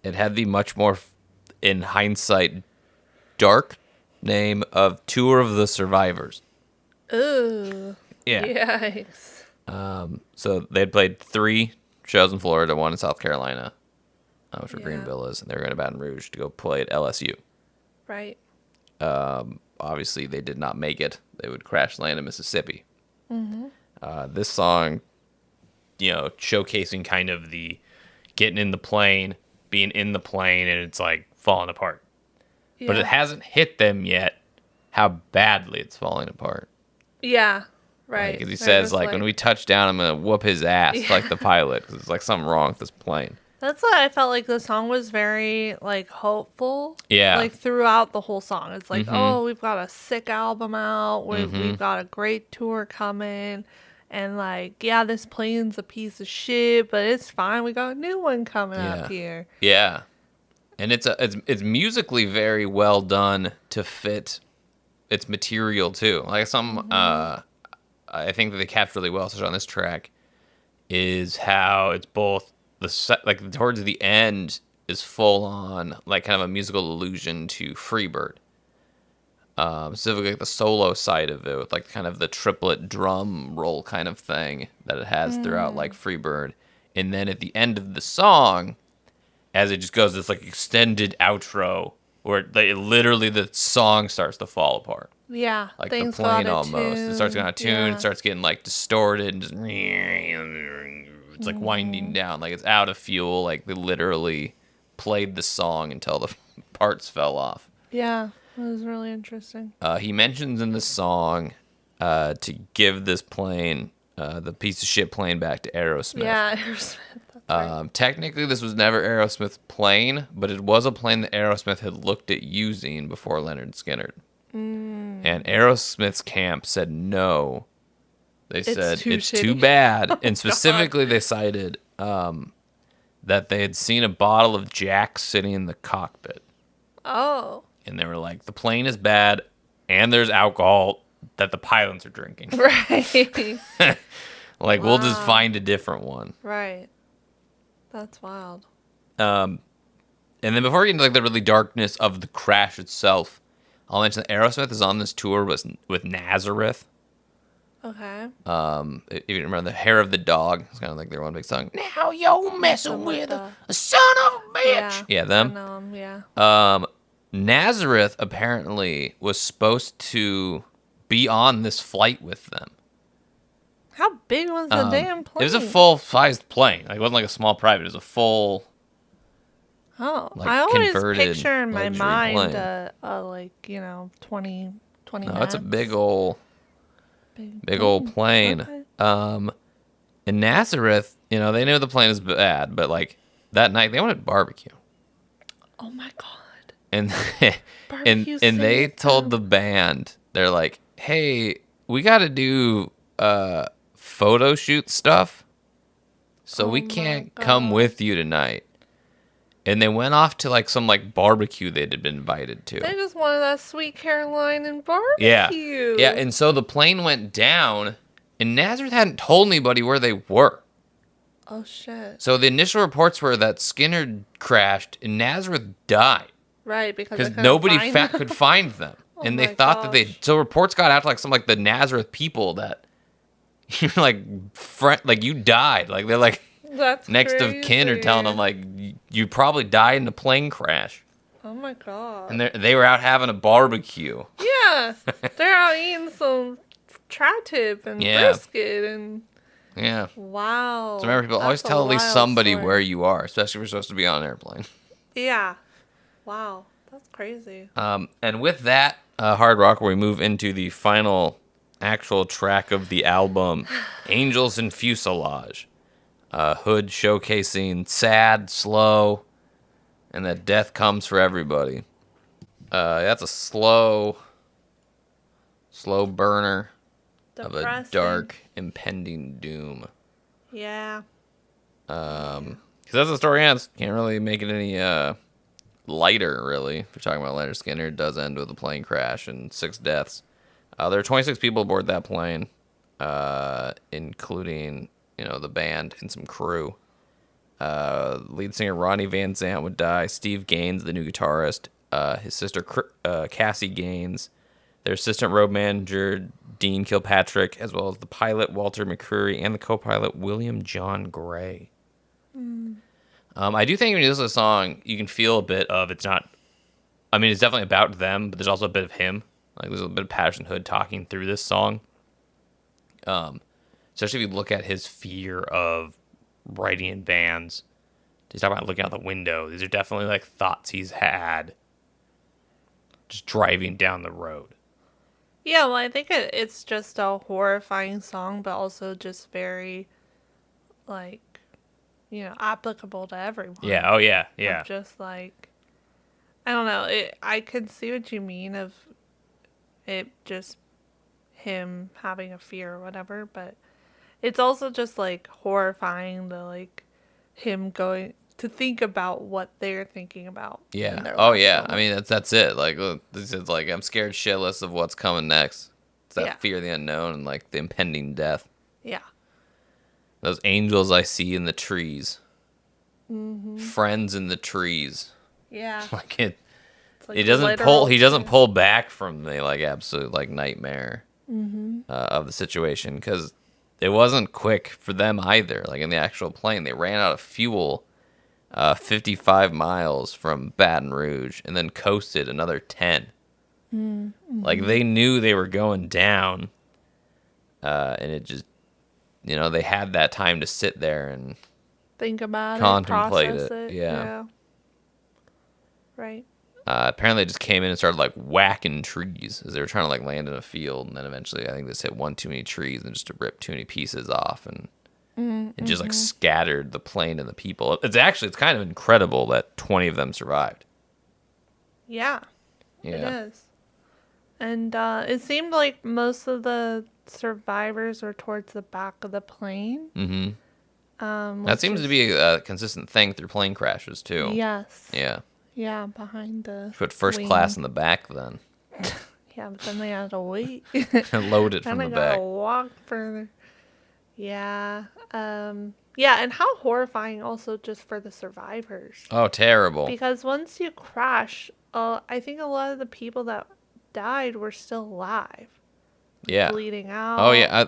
It had the much more, in hindsight, dark name of Tour of the Survivors. Ooh. Yeah. Yikes. So they had played 3 shows in Florida, 1 in South Carolina, which where Yeah. Greenville is, and they were going to Baton Rouge to go play at LSU. Right. Obviously, they did not make it. They would crash land in Mississippi. This song, showcasing kind of the getting in the plane, being in the plane, and it's like falling apart. But Yeah. it hasn't hit them yet how badly it's falling apart. Yeah. Right. Because he They're says, just like, when we touch down, I'm going to whoop his ass, like the pilot, because it's like something wrong with this plane. That's why I felt like the song was very like hopeful. Yeah. Like throughout the whole song, it's like, oh, we've got a sick album out. We've got a great tour coming, and like, yeah, this plane's a piece of shit, but it's fine. We got a new one coming up here. Yeah. And it's musically very well done to fit its material too. Like I think that they captured really well, especially on this track, is how it's both like towards the end is full on like kind of a musical allusion to Freebird. Specifically like the solo side of it with like kind of the triplet drum roll kind of thing that it has throughout like Freebird. And then at the end of the song, as it just goes this like extended outro where literally the song starts to fall apart. Yeah, Like things the plane got a almost. It starts going out of tune, Yeah. it starts getting like distorted and just it's like winding down. Like it's out of fuel. Like they literally played the song until the parts fell off. Yeah, it was really interesting. He mentions in the song to give this plane, the piece of shit plane, back to Aerosmith. Yeah, Aerosmith. That's right. Technically, this was never Aerosmith's plane, but it was a plane that Aerosmith had looked at using before Leonard Skinner. And Aerosmith's camp said no. They said too it's shitty. too bad. And specifically, they cited that they had seen a bottle of Jack sitting in the cockpit. Oh, And they were like, the plane is bad, and there's alcohol that the pilots are drinking. right, Like, we'll just Wow. find a different one. right. That's wild. And then before we get into like the really darkness of the crash itself, I'll mention that Aerosmith is on this tour with Nazareth. Okay. If you remember the Hair of the Dog, it's kind of like their one big song. Now you're messing with the- a son of a bitch. Yeah, I them. know 'em, yeah. Nazareth apparently was supposed to be on this flight with them. How big was the damn plane? It was a full-sized plane. Like, it wasn't like a small private. It was a full. Oh, like, I always converted picture in my luxury mind plane. like 20 No, it's a knots. big old plane. Okay. In Nazareth, they knew the plane was bad, but like that night they wanted barbecue, Oh my god. and Barbecue and they saved told them. the band, they're like, "Hey, we got to do photo shoot stuff, so we Oh my can't come God. with you tonight." And they went off to like some like barbecue they'd been invited to. They just wanted that sweet Caroline and Yeah. barbecue. Yeah, and so the plane went down, and Nazareth hadn't told anybody where they were. Oh shit. So the initial reports were that Skinner crashed and Nazareth died Right, because because nobody could find them. Oh And they my thought that gosh. so reports got out to like some like the Nazareth people that you're like like you died. Like they're like That's next of kin are telling them like you probably died in a plane crash. Oh my god. And they were out having a barbecue. Yeah, they're out eating some tri-tip and Yeah. brisket and Yeah. wow. So remember, people always That's a tell at least wild somebody story. where you are, especially if you're supposed to be on an airplane. Yeah. Wow, that's crazy. And with that hard rock, we move into the final actual track of the album, Angels in Fuselage. Hood showcasing sad, slow, and that death comes for everybody. That's a slow burner of a Depressing. dark, impending doom. Yeah. Because that's the story ends. Can't really make it any lighter, really. If you're talking about Leonard Skinner, it does end with a plane crash and 6 deaths. There are 26 people aboard that plane, including the band and some crew. Lead singer Ronnie Van Zant would die. Steve Gaines, the new guitarist, his sister Cassie Gaines, their assistant road manager Dean Kilpatrick, as well as the pilot Walter McCreary and the co-pilot William John Gray. I do think when you listen to the song, you can feel a bit of it's not. I mean, it's definitely about them, but there's also a bit of him. Like there's a bit of Patterson Hood talking through this song. Especially if you look at his fear of writing in bands. He's talking about looking out the window. These are definitely like thoughts he's had just driving down the road. Yeah, well, I think it's just a horrifying song, but also just very, like, applicable to everyone. Yeah. Oh yeah. Yeah. Of just like, I don't know. I can see what you mean of it just him having a fear or whatever, but it's also just like horrifying to like him going to think about what they're thinking about. in Yeah. their Oh last yeah. moment. I mean that's it. Like look, this is like I'm scared shitless of what's coming next. It's that Yeah. fear of the unknown and like the impending death. Yeah. Those angels I see in the trees. Mm-hmm. Friends in the trees. Yeah. Like it. It's like He doesn't literal pull. He doesn't true. pull back from the like absolute like nightmare of the situation because it wasn't quick for them either. Like in the actual plane, they ran out of fuel 55 miles from Baton Rouge and then coasted another 10. Like they knew they were going down, and it just they had that time to sit there and Think about contemplate process it. it. Yeah. Right. Apparently, they just came in and started like whacking trees as they were trying to like land in a field, and then eventually, I think they just hit one too many trees and just ripped too many pieces off, and it just like scattered the plane and the people. It's kind of incredible that 20 of them survived. Yeah. It Yeah, is. And it seemed like most of the survivors were towards the back of the plane. mm-hmm. That which seems to is- be a consistent thing through plane crashes too. Yes. Yeah, Yeah, behind the. put first wing. class in the back then, Yeah, but then they had to wait. load it from Then the I gotta back. walk further. Yeah. Yeah, and how horrifying also just for the survivors. Oh, terrible. Because once you crash, I think a lot of the people that died were still alive. Yeah. Bleeding out. Oh yeah,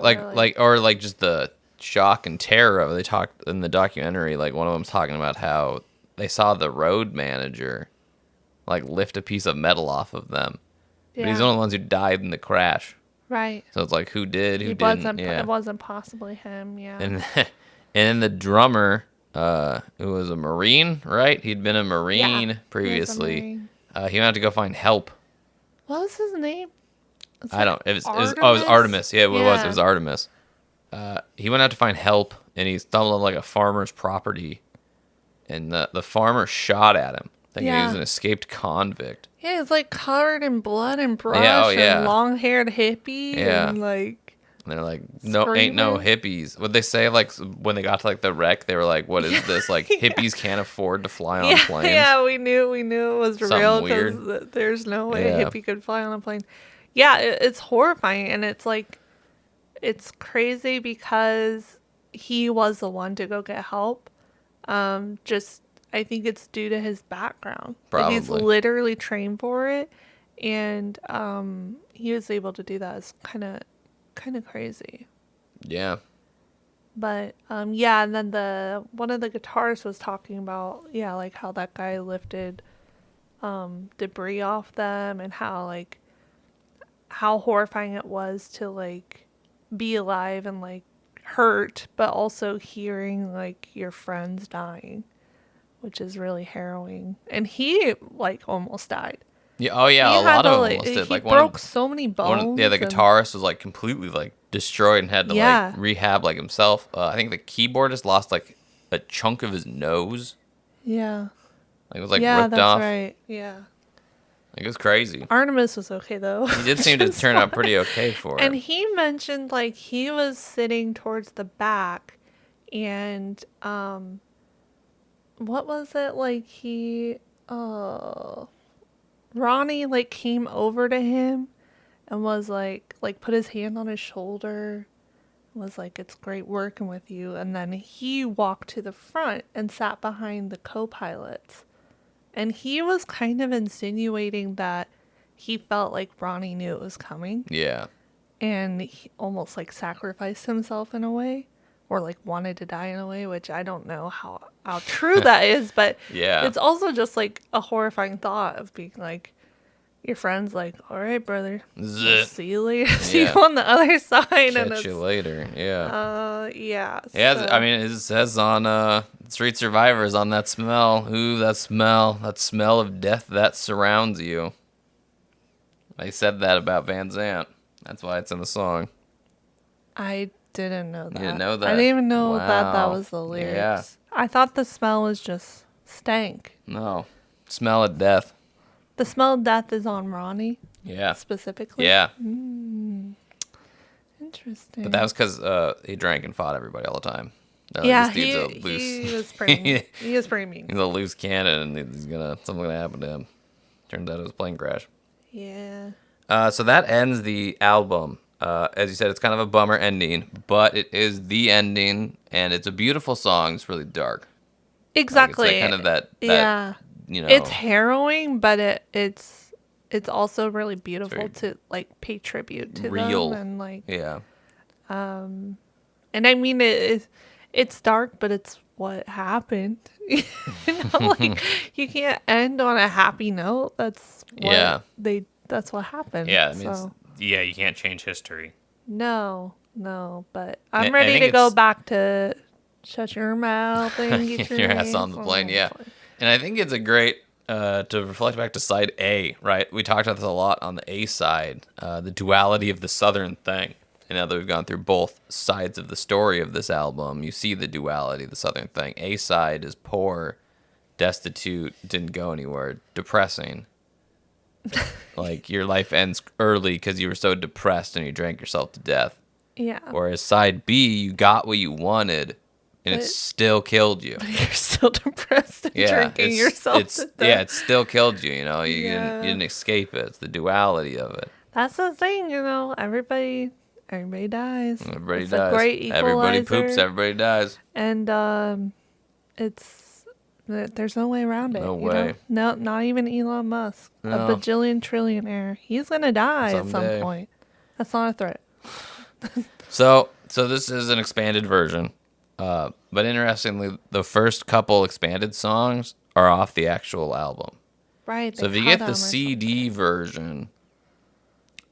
or like just the shock and terror of it. They talked in the documentary. Like one of them's talking about how they saw the road manager like lift a piece of metal off of them, but he's Yeah. one of the ones who died in the crash. Right. So it's like who did, who It didn't? wasn't. Yeah. It wasn't possibly him. Yeah. And and then the drummer, who was a Marine, right? He'd been a Marine He was a previously. Marine. He went out to go find help. What was his name? It's I like don't. It was Artemis. Yeah, it was. It Yeah. was Artemis. He went out to find help, and he stumbled on like a farmer's property, and the farmer shot at him, thinking he was Yeah. an escaped convict. Yeah, it's like covered in blood and brush oh, yeah. and long-haired hippie Yeah. and like And they're like, no, ain't no Screaming. hippies. What they say, like when they got to like the wreck, they were like, what is this? Like hippies can't afford to fly on planes. yeah, we knew it was Something real weird. because there's no way Yeah. a hippie could fly on a plane. Yeah, it's horrifying and it's like it's crazy because he was the one to go get help. Just I think it's due to his background. Like, he's Probably. literally trained for it, and he was able to do that. It's kind of crazy. Yeah. But yeah, and then one of the guitarists was talking about like how that guy lifted debris off them and how horrifying it was to like be alive and like hurt, but also hearing like your friends dying, which is really harrowing. And he like almost died. Yeah. Oh yeah. He A had lot to, of them like, almost did. he Like broke so many bones. the and- guitarist was like completely like destroyed and had to Yeah. like rehab like himself. I think the keyboardist lost like a chunk of his nose. Yeah. Like it was like yeah, ripped that's off. right. Yeah. Like it was crazy. Artemis was okay though. He did seem to turn out pretty okay for And him. he mentioned like he was sitting towards the back and what was it like Ronnie like came over to him and was like put his hand on his shoulder, was like it's great working with you, and then he walked to the front and sat behind the co-pilots. And he was kind of insinuating that he felt like Ronnie knew it was coming Yeah. and he almost like sacrificed himself in a way or like wanted to die in a way, which I don't know how true that is, but Yeah. it's also just like a horrifying thought of being like your friend's like, all right, brother, we'll Zit. see you later. See Yeah. you on the other side. And Catch it's, you later. Yeah. yeah. Yeah, so- I mean, it says on Street Survivors on that smell. Ooh, that smell of death that surrounds you. They said that about Van Zant. That's why it's in the song. I didn't know that. You didn't know that? I didn't even know that Wow. was the lyrics. Yeah. I thought the smell was just stank. No. Smell of death. The smell of death is on Ronnie Yeah. specifically. Yeah. Interesting. But that was because he drank and fought everybody all the time. No, yeah, this dude's a loose. he was pretty. He was pretty mean. He's a loose cannon, and something gonna happen to him. Turns out it was a plane crash. Yeah. So that ends the album. As you said, it's kind of a bummer ending, but it is the ending, and it's a beautiful song. It's really dark. Exactly. Like, it's like kind of that. Yeah. You know. It's harrowing, but it's also really beautiful very to like pay tribute to real. them and like. Yeah. And I mean it's dark, but it's what happened. You know, like you can't end on a happy note. That's what that's what happened. Yeah, I mean, so. Yeah, you can't change history. No, but I I'm ready think to go it's- back to shut your mouth and get your ass on the name plane. Yeah, and I think it's a great to reflect back to side A. Right, we talked about this a lot on the A side, the duality of the Southern thing. And now that we've gone through both sides of the story of this album, you see the duality of the Southern thing. A side is poor, destitute, didn't go anywhere, depressing. Like your life ends early because you were so depressed and you drank yourself to death. Yeah. Whereas side B, you got what you wanted, and it But- still killed you. You're still depressed and drinking yourself to death. Yeah, it still killed you. You know, you Yeah. didn't escape it. It's the duality of it. That's the thing, you know. Everybody dies. Everybody It's dies. A great Everybody equalizer. poops. Everybody dies. And there's no way around it. No you way. know? No, not even Elon Musk, No. a bajillion trillionaire. He's gonna die at Someday. some point. That's not a threat. So this is an expanded version. But interestingly, the first couple expanded songs are off the actual album. Right. So if you get the CD version,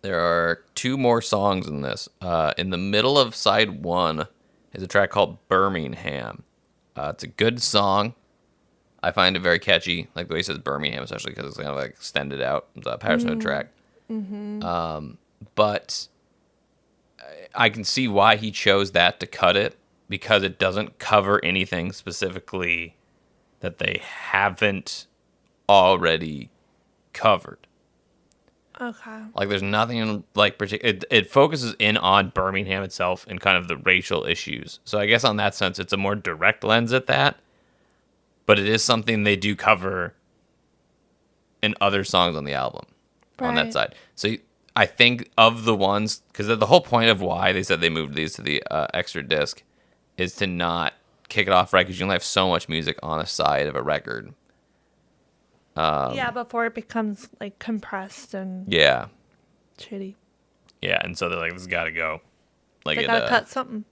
there are 2 more songs in this. In the middle of side 1 is a track called Birmingham. It's a good song. I find it very catchy, like the way he says Birmingham, especially because it's kind of like extended out. It's a Paris Note track. But I can see why he chose that to cut it, because it doesn't cover anything specifically that they haven't already covered. Okay. Like there's nothing in like it focuses in on Birmingham itself and kind of the racial issues. So I guess on that sense it's a more direct lens at that. But it is something they do cover in other songs on the album on that Right. side. So I think of the ones, because the whole point of why they said they moved these to the extra disc is to not kick it off right, because you only have so much music on a side of a record. Yeah, before it becomes like compressed and Yeah. shitty. Yeah, and so they're like, this has got to go. Like They it, gotta cut something.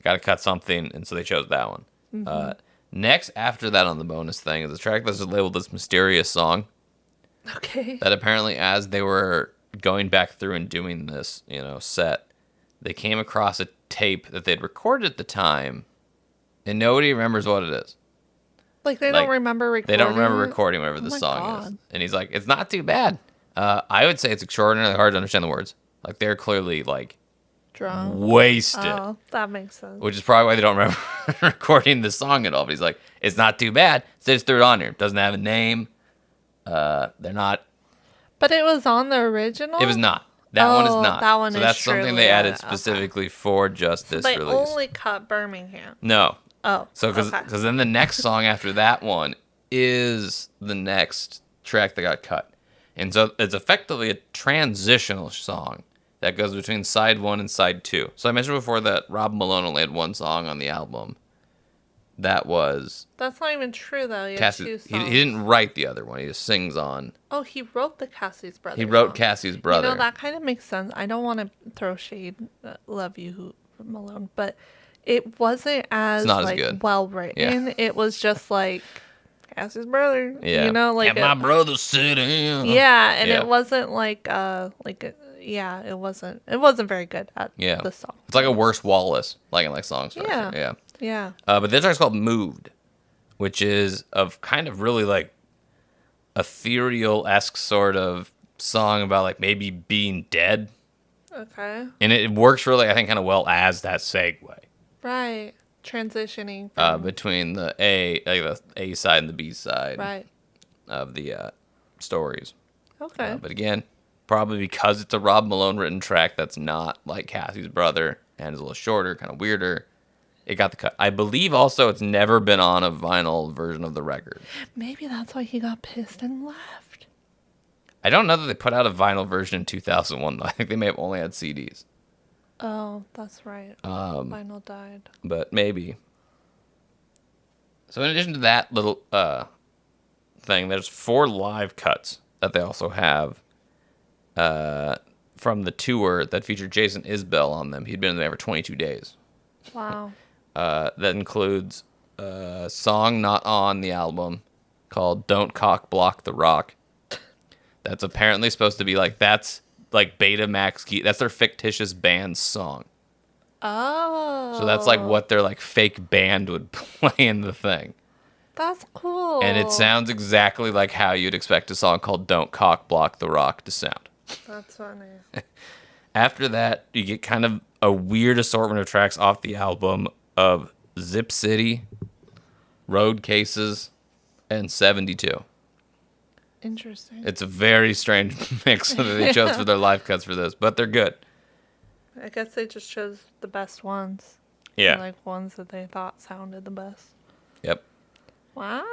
Gotta cut something, and so they chose that one. Next, after that on the bonus thing, is a track that's labeled this mysterious song Okay. that apparently, as they were going back through and doing this, set, they came across a tape that they'd recorded at the time, and nobody remembers what it is. Like they like, don't remember recording. They don't remember it? recording whatever the my song is. God. And he's like, it's not too bad. I would say it's extraordinarily hard to understand the words. Like, they're clearly, like, Drunk. wasted. Oh, that makes sense. Which is probably why they don't remember recording the song at all. But he's like, it's not too bad. So they just threw it on here. Doesn't have a name. They're not. But it was on the original. It was not. That one is Oh, not. that one so is that's something truly they added okay. specifically for just this They release. only cut Birmingham. No. Oh. So because okay. then the next song after that one is the next track that got cut. And so it's effectively a transitional song that goes between side 1 and side 2. So I mentioned before that Rob Malone only had one song on the album. That was That's not even true though. He had Cassie. two He songs. didn't write the other one. He just sings on. Oh, he wrote the Cassie's brother. He wrote song. Cassie's brother. You know, that kind of makes sense. I don't want to throw shade. Love you, Malone, but it wasn't as not as like good. well written. It was just like Cassie's brother. Yeah. You know, like At my brother sitting. yeah, and Yeah. it wasn't yeah, it wasn't very good at Yeah. the song. It's like a worse Wallace, like in like song structure. Yeah. Yeah. Yeah. But this track's called Moved, which is of kind of really like ethereal-esque sort of song about like maybe being dead. Okay. And it works really, I think, kind of well as that segue Right. Transitioning. From, between the A side and the B side right. of the stories. Okay. But again, probably because it's a Rob Malone written track that's not like Cassie's Brother and is a little shorter, kind of weirder, it got the cut. I believe also it's never been on a vinyl version of the record. Maybe that's why he got pissed and left. I don't know that they put out a vinyl version in 2001, though. I think they may have only had CDs. Oh, that's right. Vinyl died. But maybe. So in addition to that little thing, there's 4 live cuts that they also have from the tour that featured Jason Isbell on them. He'd been in there for 22 days. Wow. That includes a song not on the album called Don't Cock Block the Rock. That's apparently supposed to be like, that's like Betamax Geek. That's their fictitious band's song. Oh. So that's like what their like fake band would play in the thing. That's cool. And it sounds exactly like how you'd expect a song called Don't Cock Block the Rock to sound. That's funny. After that, you get kind of a weird assortment of tracks off the album of Zip City, Road Cases, and 72. Interesting. It's a very strange mix that they chose for their live cuts for this, but they're good. I guess they just chose the best ones. Yeah. Like ones that they thought sounded the best. Yep. Wow.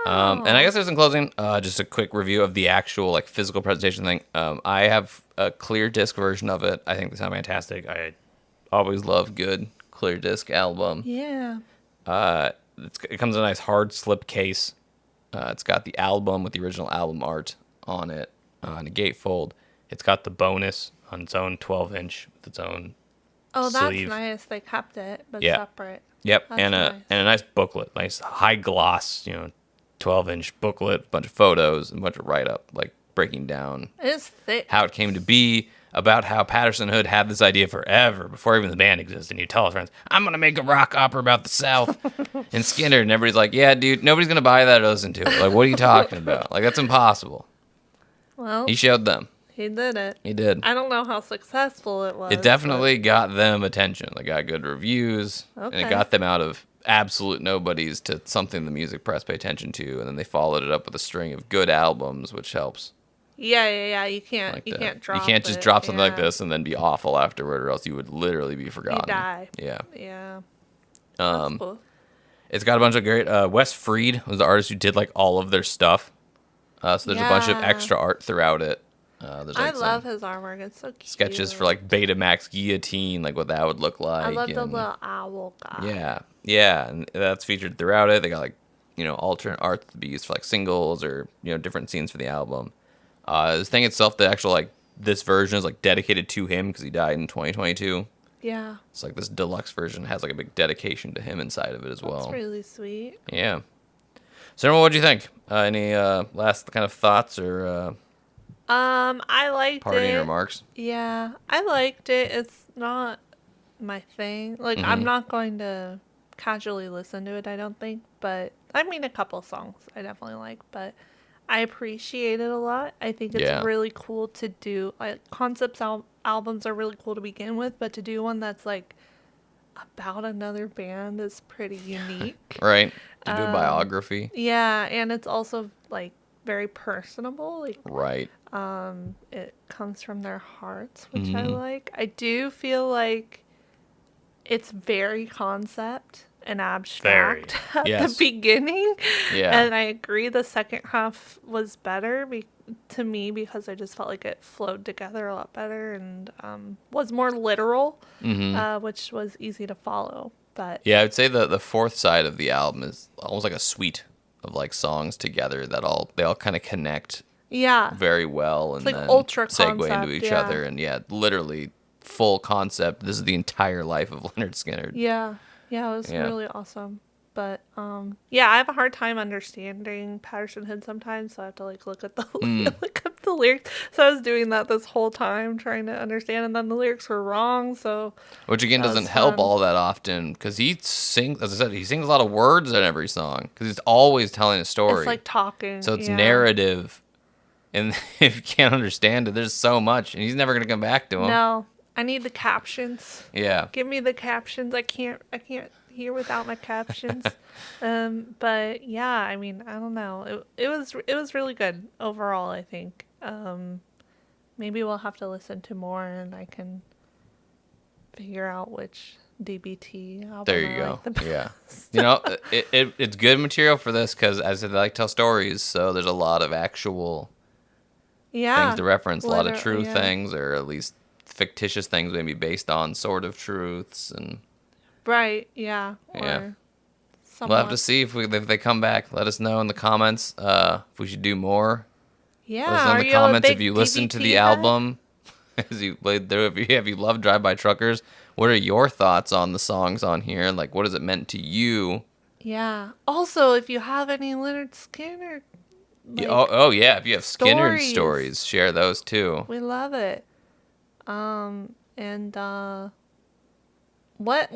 And I guess there's in closing, just a quick review of the actual like physical presentation thing. I have a clear disc version of it. I think they sound fantastic. I always love good clear disc album. Yeah. It comes in a nice hard slip case. It's got the album with the original album art on it, and a gatefold. It's got the bonus on its own 12-inch with its own Oh, that's sleeve. nice. They kept it, but Yeah. separate. Yep, That's and nice. a nice booklet, nice high gloss, 12-inch booklet, a bunch of photos, and a bunch of write-up, like breaking down It's thick. how it came to be, about how Patterson Hood had this idea forever, before even the band existed. And you tell his friends, I'm going to make a rock opera about the South and Skinner. And everybody's like, yeah, dude, nobody's going to buy that or listen to it. Like, what are you talking about? Like, that's impossible. Well, He showed them. he did it. He did. I don't know how successful it was. It definitely got them attention. They got good reviews, and Okay. it got them out of absolute nobodies to something the music press pay attention to. And then they followed it up with a string of good albums, which helps. Yeah. You can't. Like you that. can't drop. You can't just it. drop something like Yeah. this and then be awful afterward, or else you would literally be forgotten. You die. Yeah. Yeah. Um, That's cool. It's got a bunch of great. Wes Freed was the artist who did like all of their stuff. So there's a bunch of Yeah. extra art throughout it. There's I like love some his artwork. It's so cute. sketches for like Betamax Guillotine, like what that would look like. I love the and- little owl guy. yeah, and that's featured throughout it. They got like alternate art to be used for like singles or different scenes for the album. This thing itself, the actual like this version is like dedicated to him because he died in 2022. Yeah. It's like this deluxe version has like a big dedication to him inside of it as well. That's really sweet. Yeah. So, everyone, what do you think? Any last kind of thoughts or I liked parting it. remarks? Yeah, I liked it. It's not my thing. Like, Mm-hmm. I'm not going to casually listen to it, I don't think. But, I mean, a couple songs I definitely like. But I appreciate it a lot. I think it's Yeah. really cool to do. Like, concept albums are really cool to begin with. But to do one that's, like, about another band is pretty unique. Right. To do a biography. Yeah, and it's also, like, very personable. Like, Right. it comes from their hearts, which I Mm-hmm. like. I do feel like it's very concept and abstract at Yes. the beginning. Yeah. And I agree the second half was better to me because I just felt like it flowed together a lot better and was more literal, which was easy to follow. But Yeah, I would say the fourth side of the album is almost like a suite of like songs together that they all kind of connect yeah, very well and like then ultra segue into concept, each yeah. other, and literally full concept. This is the entire life of Leonard Skinner. yeah, it was Yeah. really awesome. But yeah, I have a hard time understanding Patterson Hood sometimes, so I have to like look at the look up the lyrics. So I was doing that this whole time, trying to understand, and then the lyrics were wrong. So Which again That doesn't was help fun. all that often because he sings, as I said, he sings a lot of words in every song because he's always telling a story. it's like talking. So it's yeah. narrative, and if you can't understand it, there's so much, and he's never gonna come back to him. No, I need the captions. Yeah. Give me the captions. I can't hear without my captions. But yeah, I mean, I don't know. It was really good overall, I think. Maybe we'll have to listen to more and I can figure out which DBT album There you I go. like the best. Yeah. You know, it's good material for this because, as I said, I like to tell stories, so there's a lot of actual Yeah. things to reference, a lot of true yeah. things, or at least fictitious things maybe based on sort of truths. And Right, yeah. Yeah. Or we'll have to somewhat. see if they come back. Let us know in the comments if we should do more. Yeah. Let us know in Are the you a comments if big you listened to DBT the head? album. As you played through, if you love Drive By Truckers, what are your thoughts on the songs on here? Like, what has it meant to you? Yeah. Also, if you have any Leonard Skinner, like, Yeah. If you have Skinner stories, share those too. we love it. And what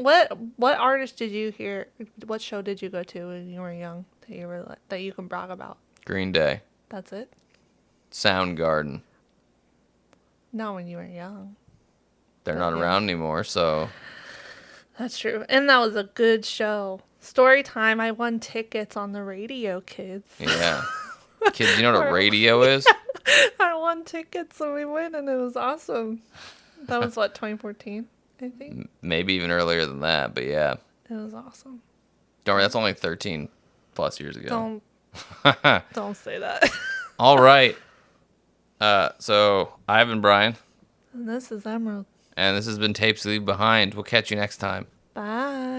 artist did you hear? What show did you go to when you were young that you can brag about? Green Day, That's it. Soundgarden. Not when you were young. They're But not yeah. around anymore, so That's true. And that was a good show. Story time. I won tickets on the radio, kids. yeah. Kids, you know what a radio is? I won tickets and we went and it was awesome. That was what, 2014, I think? Maybe even earlier than that, but yeah. It was awesome. Don't worry, that's only 13 plus years ago. Don't say that. All right. So I've been Brian, And this is Emerald. and this has been Tapes Leave Behind. We'll catch you next time. Bye.